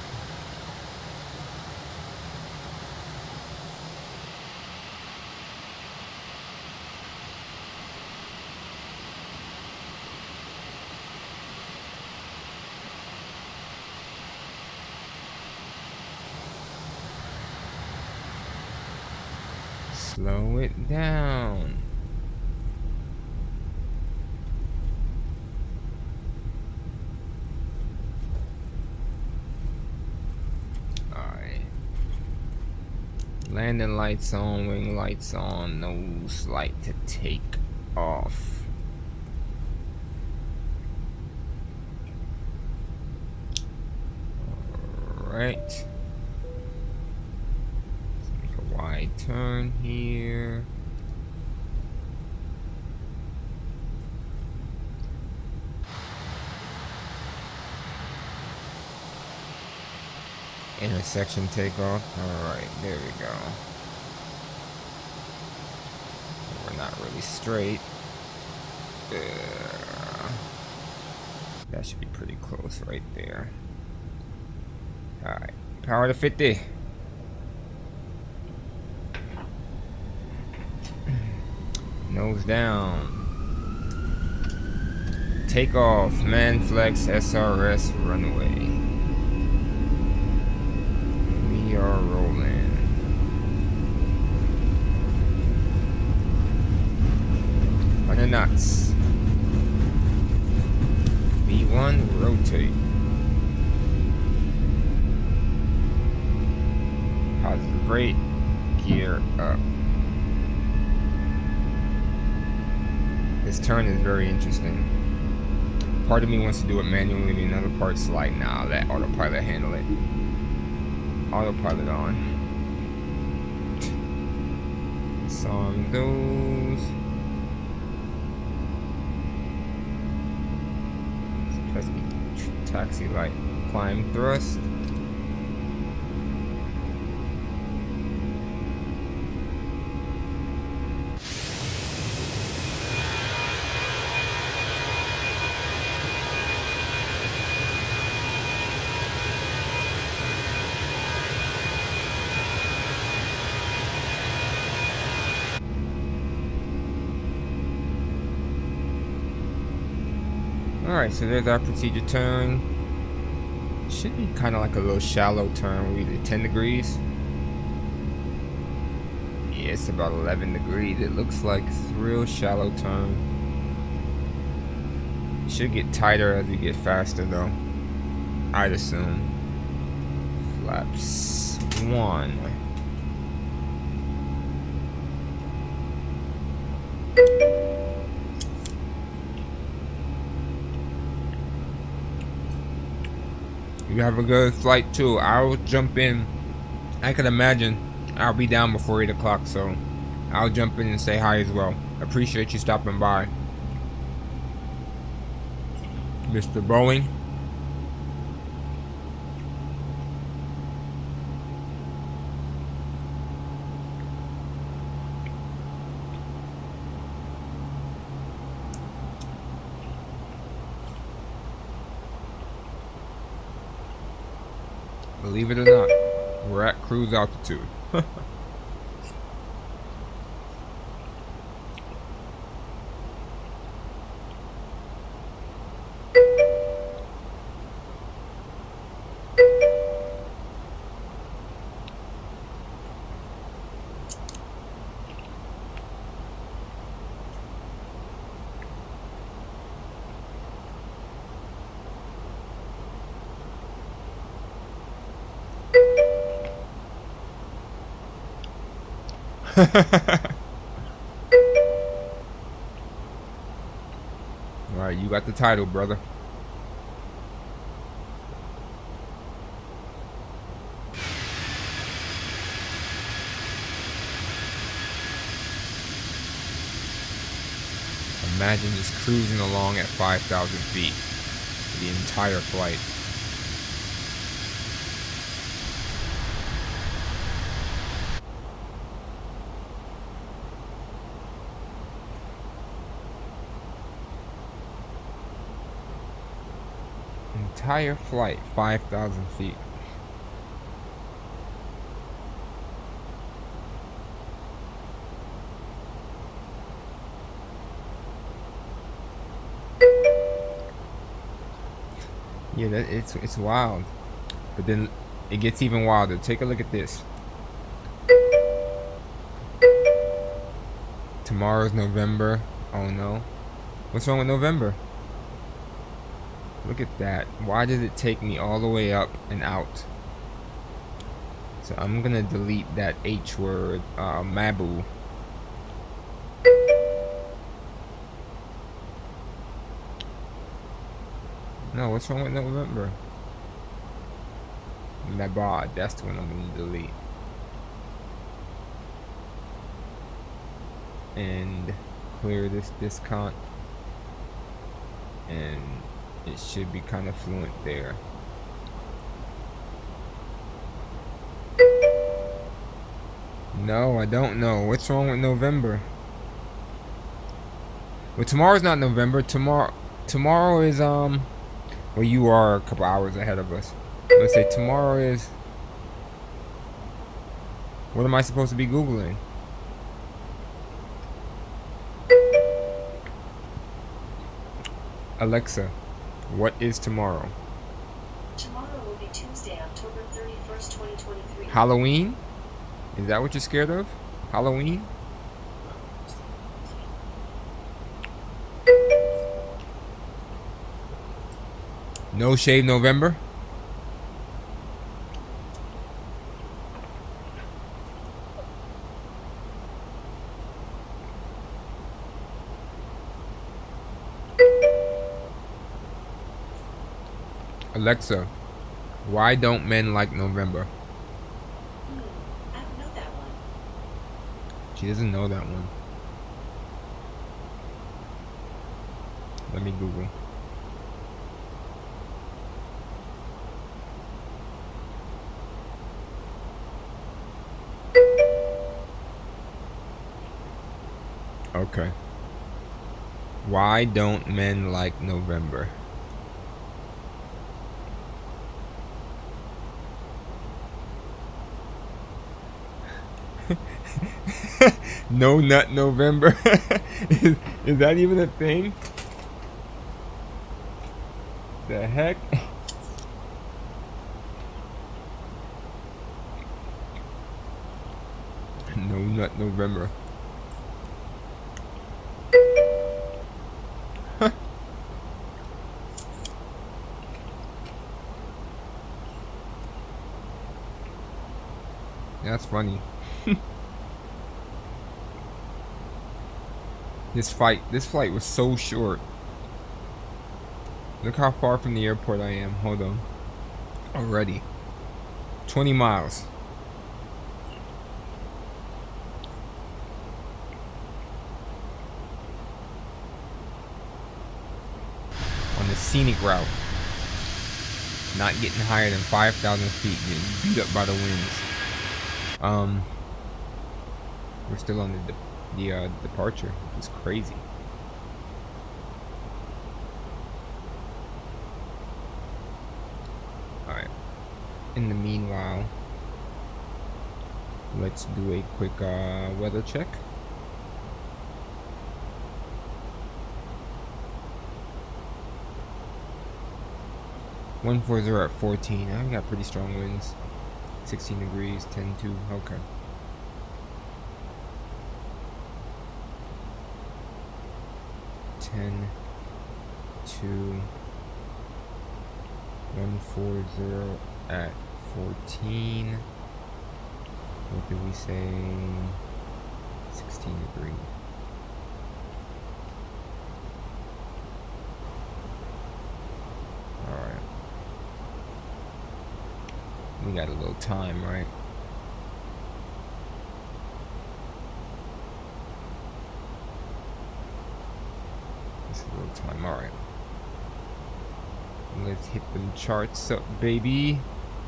Speaker 1: Slow it down. Alright. Landing lights on, wing lights on, nose light to take off. Alright. Wide turn here. Intersection takeoff. Alright, there we go. We're not really straight. That should be pretty close right there. Alright, power to 50. Nose down. Takeoff. Manflex SRS runway. We are rolling. On the nuts. V1 rotate. Positive rate. Gear up. This turn is very interesting. Part of me wants to do it manually, and another part's like, nah, let autopilot handle it. Autopilot on. Song those. Taxi light. Climb thrust. Alright, so there's our procedure turn. Should be kind of like a little shallow turn. We did 10 degrees. Yeah, it's about 11 degrees. It looks like it's a real shallow turn. It should get tighter as we get faster though, I'd assume. Flaps 1. You have a good flight too. I'll jump in. I can imagine I'll be down before 8 o'clock, so I'll jump in and say hi as well. Appreciate you stopping by, Mr. Boeing. Believe it or not, we're at cruise altitude. Alright, you got the title, brother. Imagine just cruising along at 5,000 feet for the entire flight. Entire flight, 5,000 feet. Yeah, it's wild. But then it gets even wilder. Take a look at this. Tomorrow's November. Oh no. What's wrong with November? Look at that. Why does it take me all the way up and out? So I'm gonna delete that H word, Mabu. No, what's wrong with November? Mabad, that's the one I'm gonna delete. And clear this discount. And it should be kind of fluent there. No, I don't know. What's wrong with November? Well, tomorrow's not November. Tomorrow is well, you are a couple hours ahead of us. Let's say tomorrow is. What am I supposed to be Googling? Alexa, what is tomorrow?
Speaker 2: Tomorrow will be Tuesday, October 31st, 2023.
Speaker 1: Halloween? Is that what you're scared of? Halloween? No shave November? Alexa, why don't men like November?
Speaker 2: I don't know that one.
Speaker 1: She doesn't know that one. Let me Google. Okay. Why don't men like November? No nut November. is that even a thing? The heck? No nut November. That's funny. This flight was so short. Look how far from the airport I am. Hold on. Already. 20 miles. On the scenic route. Not getting higher than 5,000 feet. Getting beat up by the winds. We're still on the departure. It's crazy. Alright. In the meanwhile, let's do a quick weather check. (140) at 14. I got pretty strong winds. 16 degrees, 10-2. Okay. (10-2). 140 at 14. What did we say? 16 degrees. Alright. We got a little time, right? Just a little time, alright. Let's hit them charts up, baby,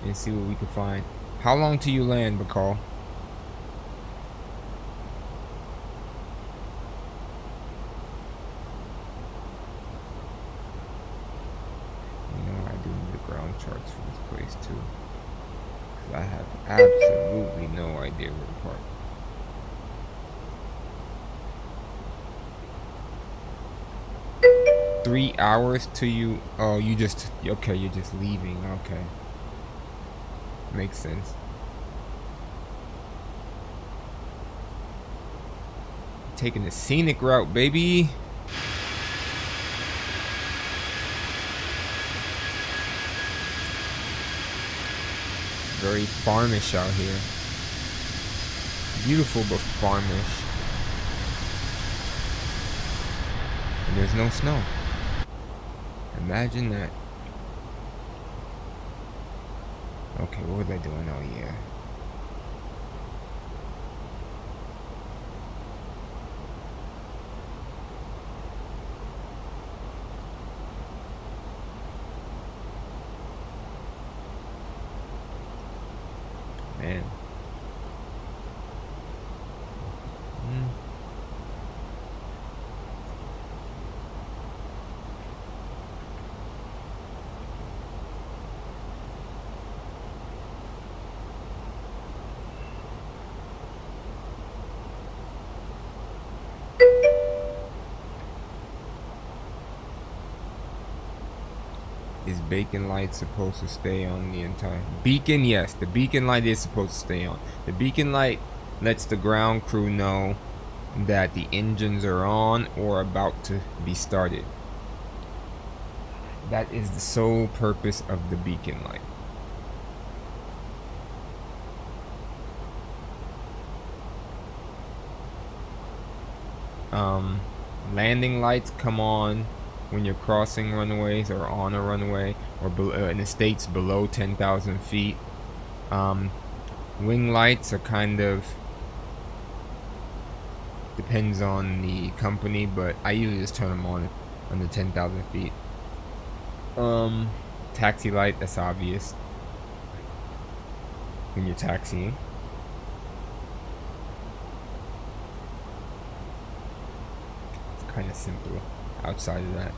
Speaker 1: and see what we can find. How long till you land, Bacall? You know, I do need the ground charts for this place too, because I have absolutely no idea where to park. Three hours till you. Oh, you just. Okay, you're just leaving. Okay. Makes sense. Taking the scenic route, baby. Very farmish out here. Beautiful, but farmish. And there's no snow. Imagine that. Okay, what was I doing? Oh, yeah. Man. Is beacon light supposed to stay on the entire beacon? Yes, the beacon light is supposed to stay on. The beacon light lets the ground crew know that the engines are on or about to be started. That is the sole purpose of the beacon light. Landing lights come on when you're crossing runways or on a runway, or in the States below 10,000 feet. Wing lights are kind of depends on the company, but I usually just turn them on under 10,000 feet. Taxi light, that's obvious when you're taxiing. It's kind of simple. Outside of that,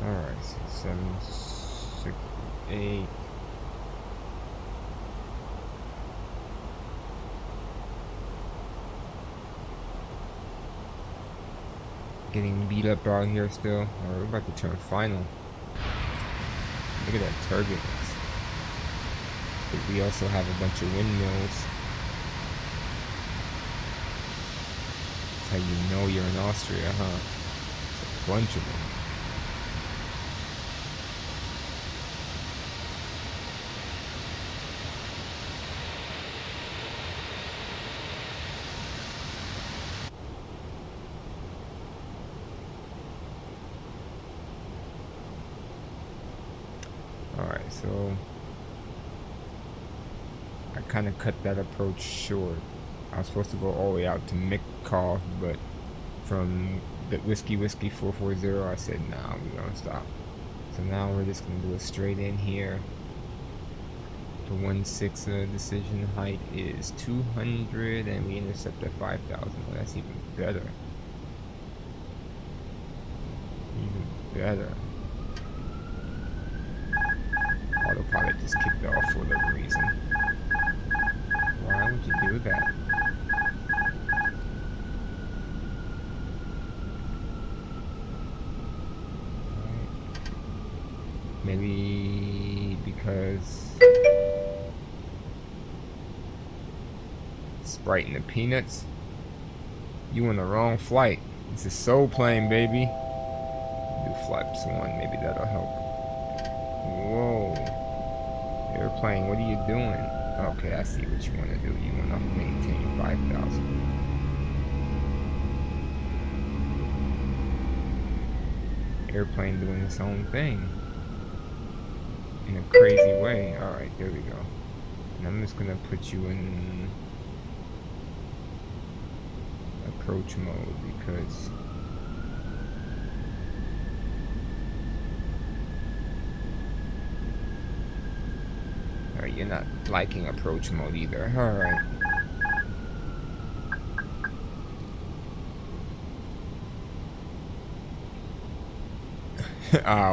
Speaker 1: alright, 6, 7, 6, 8. Getting beat up out here still. Alright, we're about to turn final. Look at that turbulence. But we also have a bunch of windmills. That's how you know you're in Austria, huh? It's a bunch of them. so I kind of cut that approach short. I was supposed to go all the way out to Mikkoff, but from the Whiskey 440, I said, nah, we're gonna stop. So now we're just gonna do a straight in here. The 1.6 decision height is 200, and we intercept at 5,000. Well, that's even better. Even better. Autopilot just kicked off for whatever reason. Why would you do that? Maybe because Sprite and the Peanuts. You on the wrong flight. This is Soul Plane, baby. Do flaps 1, maybe that'll help. Whoa. Airplane, what are you doing? Okay, I see what you want to do. You want to maintain 5,000. Airplane doing its own thing. In a crazy way. Alright, there we go. And I'm just gonna put you in approach mode because alright, you're not liking approach mode either. Alright.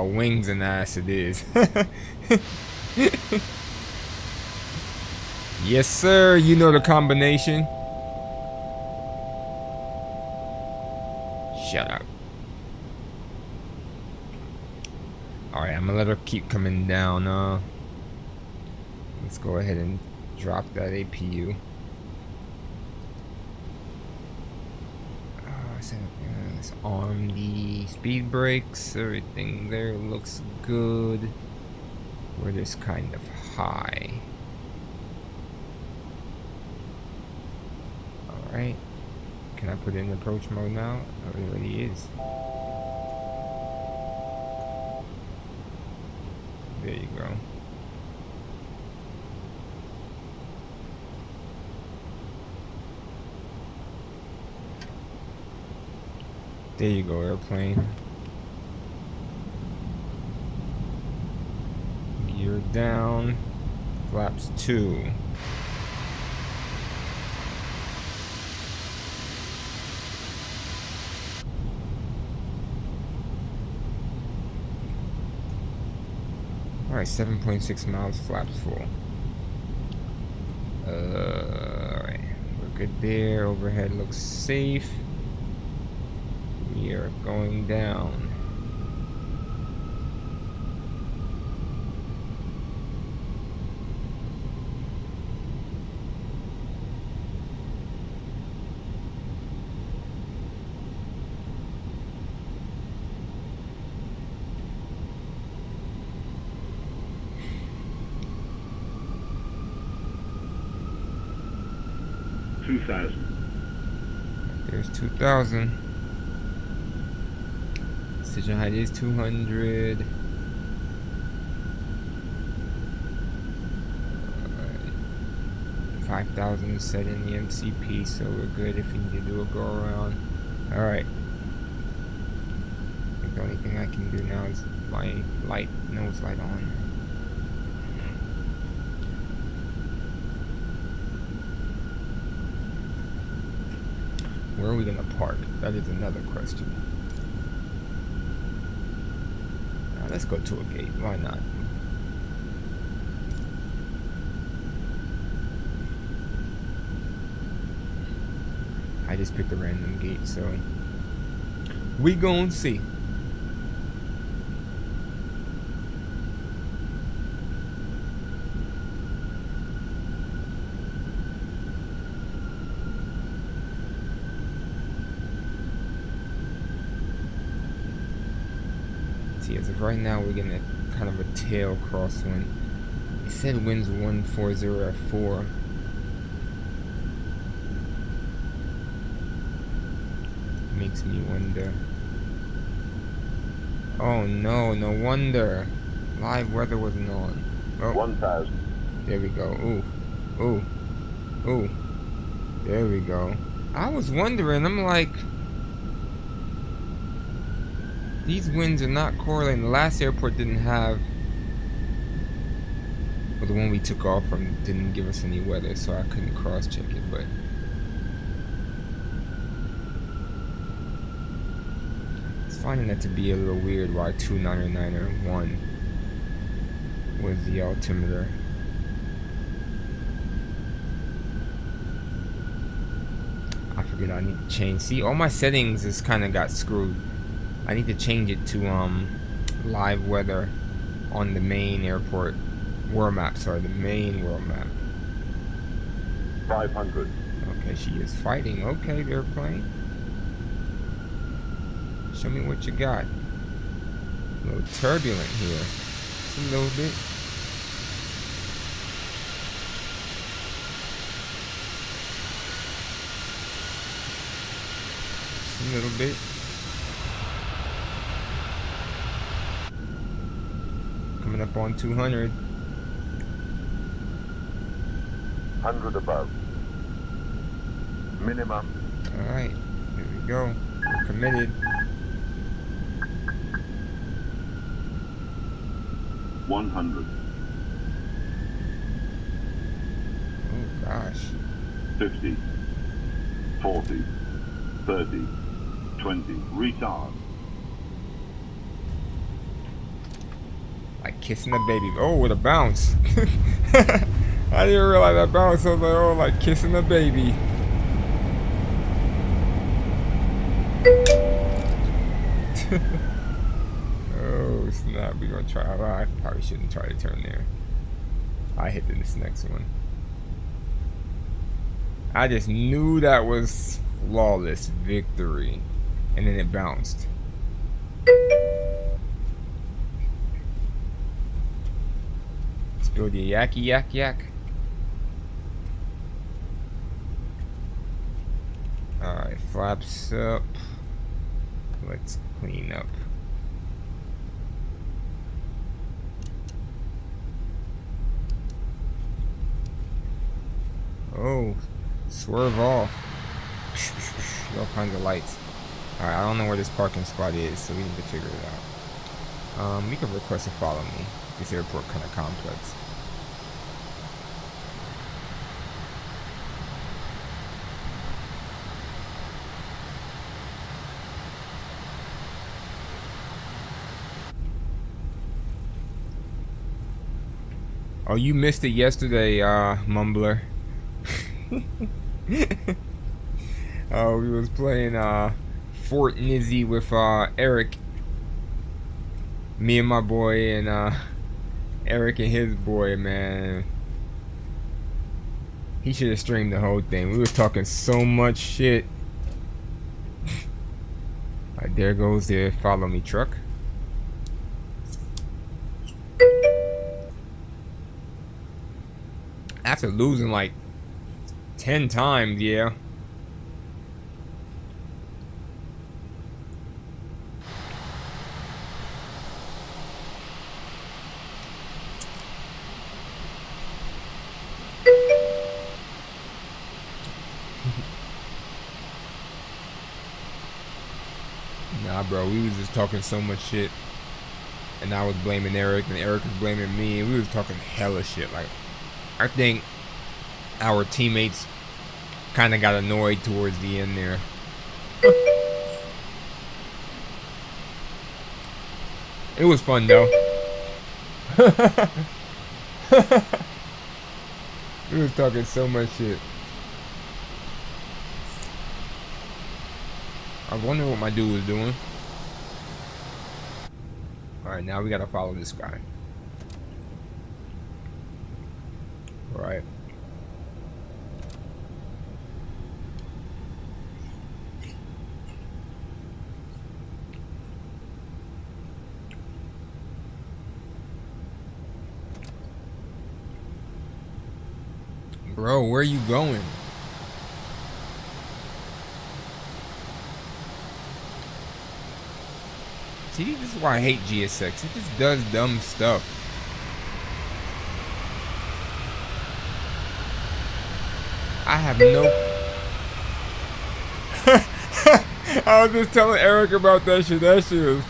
Speaker 1: Wings and ass it is. Yes, sir. You know the combination. Shut up. Alright, I'm gonna let her keep coming down. Let's go ahead and drop that APU. Let's arm the speed brakes. Everything there looks good. We're just kind of high. Alright. Can I put it in approach mode now? Oh, it already is. There you go. There you go, airplane. Gear down. Flaps 2. Alright, 7.6 miles, flaps full. Alright, we're good there. Overhead looks safe. We are going down. There's 2,000. Decision height is 200. 5,000 set in the MCP, so we're good if we need to do a go around. Alright. I think the only thing I can do now is my nose light on. Where are we gonna park? That is another question. Let's go to a gate. Why not? I just picked a random gate, so we gon' see. As of right now, we're getting a kind of a tail crosswind. It said winds 140 at 4. Makes me wonder. Oh no, no wonder. Live weather wasn't on. Oh,
Speaker 4: 1,000.
Speaker 1: there we go. Ooh. Ooh. Ooh. There we go. I was wondering, I'm like, these winds are not correlating. The last airport didn't have, well, the one we took off from didn't give us any weather, so I couldn't cross-check it, but it's finding that to be a little weird why 29901 was the altimeter. I forget I need to change. See, all my settings is kind of got screwed. I need to change it to live weather on the main airport world map. Sorry, the main world map.
Speaker 4: 500.
Speaker 1: Okay, she is fighting. Okay, airplane. Show me what you got. A little turbulent here. Just a little bit. Just a little bit. Coming up on 200.
Speaker 4: 100 above. Minimum.
Speaker 1: Alright, here we go. We're committed.
Speaker 4: 100.
Speaker 1: Oh gosh.
Speaker 4: 50. 40. 30. 20. Retard.
Speaker 1: Like kissing a baby. Oh, with a bounce. I didn't realize that bounce. I was like, oh, like kissing a baby. Oh snap! We're gonna try. Well, I probably shouldn't try to turn there. I hit this next one. I just knew that was flawless victory, and then it bounced. Spill the yakky yak yak. Alright, flaps up. Let's clean up. Oh, swerve off. All kinds of lights. Alright, I don't know where this parking spot is, so we need to figure it out. We can request to follow me. This airport kind of complex. Oh, you missed it yesterday, Mumbler. Oh, we was playing Fort Nizzy with Eric. Me and my boy, and Eric and his boy, man. He should have streamed the whole thing. We was talking so much shit. Alright, there goes the follow me truck. After losing like 10 times, yeah. Nah, bro, we was just talking so much shit. And I was blaming Eric, and Eric was blaming me, and we was talking hella shit. Like, I think our teammates kind of got annoyed towards the end there. It was fun though. We was talking so much shit. I wonder what my dude was doing. Alright, now we gotta follow this guy. Alright. Bro, where are you going? See, this is why I hate GSX. It just does dumb stuff. I have no... I was just telling Eric about that shit. That shit was...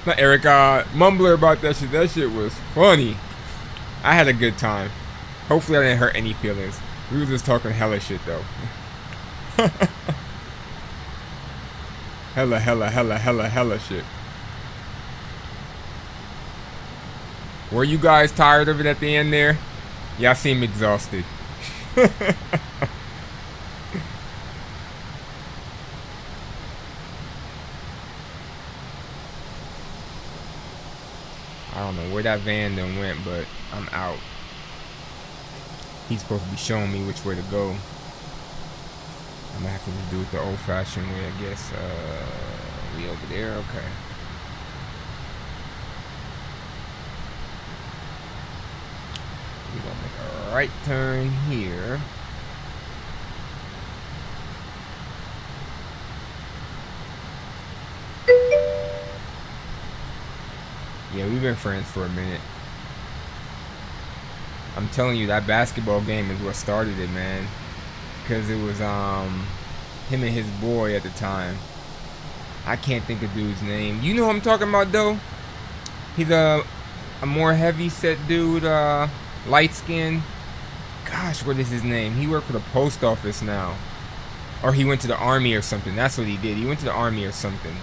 Speaker 1: Not Eric, Mumbler about that shit. That shit was funny. I had a good time. Hopefully I didn't hurt any feelings. We were just talking hella shit though. hella shit. Were you guys tired of it at the end there? Y'all seem exhausted. I don't know where that van then went, but I'm out. He's supposed to be showing me which way to go. I'm gonna have to just do it the old-fashioned way, I guess. We over there, okay. We're gonna make a right turn here. Yeah, we've been friends for a minute. I'm telling you, that basketball game is what started it, man. Because it was him and his boy at the time. I can't think of dude's name. You know who I'm talking about though? He's a more heavy set dude, light skin. Gosh, what is his name? He worked for the post office now. Or he went to the army or something. That's what he did. He went to the army or something.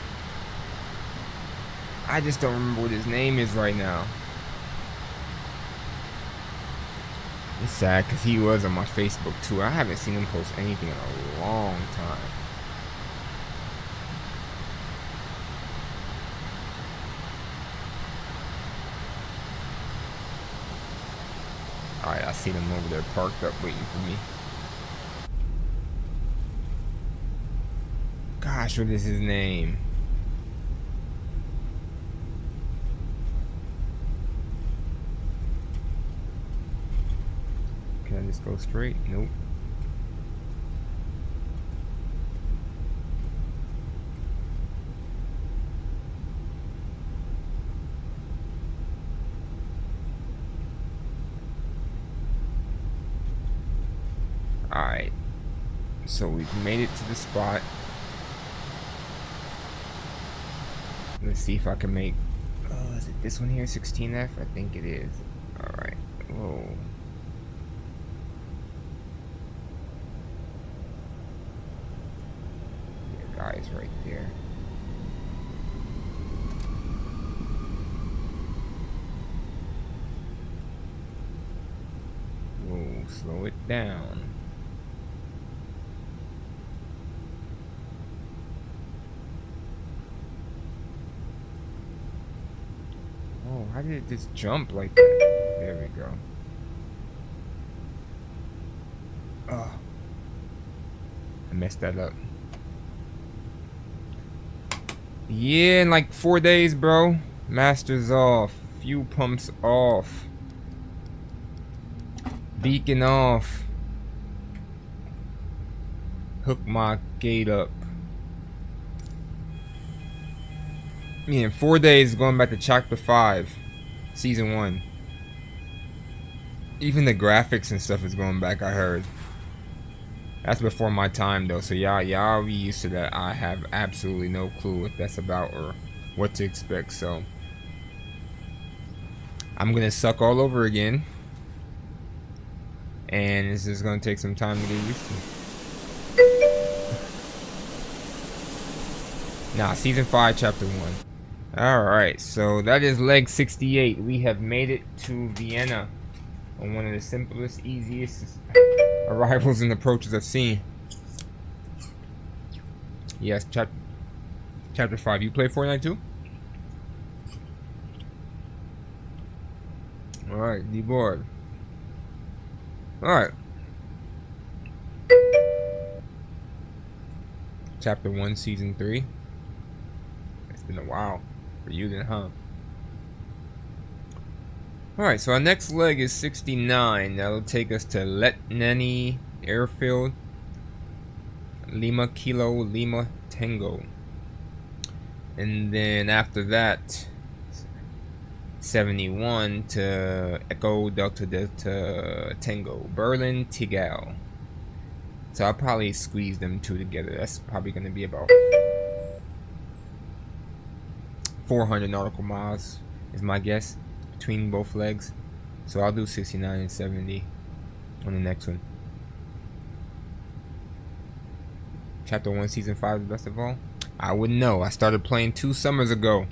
Speaker 1: I just don't remember what his name is right now. It's sad because he was on my Facebook too. I haven't seen him post anything in a long time. Alright, I see them over there parked up waiting for me. Gosh, what is his name? Can I just go straight? Nope. Alright. So we've made it to the spot. Let's see if I can make... Oh, is it this one here? 16F? I think it is. Alright. Whoa. Guys right there. Whoa, slow it down. Oh, how did it just jump like that? There we go. Oh, I messed that up. Yeah, in like 4 days, bro. Masters off. Fuel pumps off. Beacon off. Hook my gate up. Yeah, in 4 days, going back to Chapter 5. Season 1. Even the graphics and stuff is going back, I heard. That's before my time though, so y'all be used to that. I have absolutely no clue what that's about or what to expect, so I'm gonna suck all over again, and it's just gonna take some time to get used to. Nah, season 5, chapter 1. Alright, so that is leg 68. We have made it to Vienna on one of the simplest, easiest arrivals and approaches I've seen. Yes, chapter 5. You play Fortnite too? Alright, D-board. Alright. Chapter 1, Season 3. It's been a while for you then, huh? Alright, so our next leg is 69. That'll take us to Letneni Airfield. Lima Kilo Lima Tango. And then after that, 71 to Echo Delta Delta Tango, Berlin Tegel. So I'll probably squeeze them two together. That's probably going to be about 400 nautical miles is my guess between both legs. So I'll do 69 and 70 on the next one. Chapter 1, Season 5, the best of all? I wouldn't know. I started playing 2 summers ago.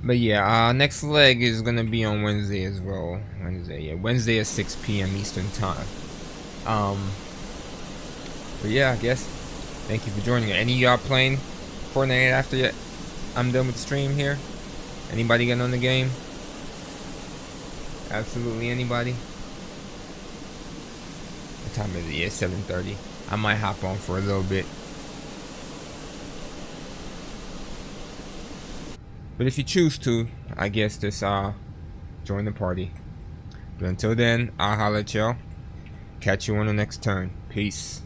Speaker 1: But yeah, next leg is going to be on Wednesday as well. Wednesday at 6 p.m. Eastern Time. But yeah, I guess. Thank you for joining. Any of y'all playing Fortnite after I'm done with the stream here? Anybody getting on the game? Absolutely anybody? What time is it? Yeah, 7:30. I might hop on for a little bit. But if you choose to, I guess just join the party. But until then, I'll holler at y'all. Catch you on the next turn. Peace.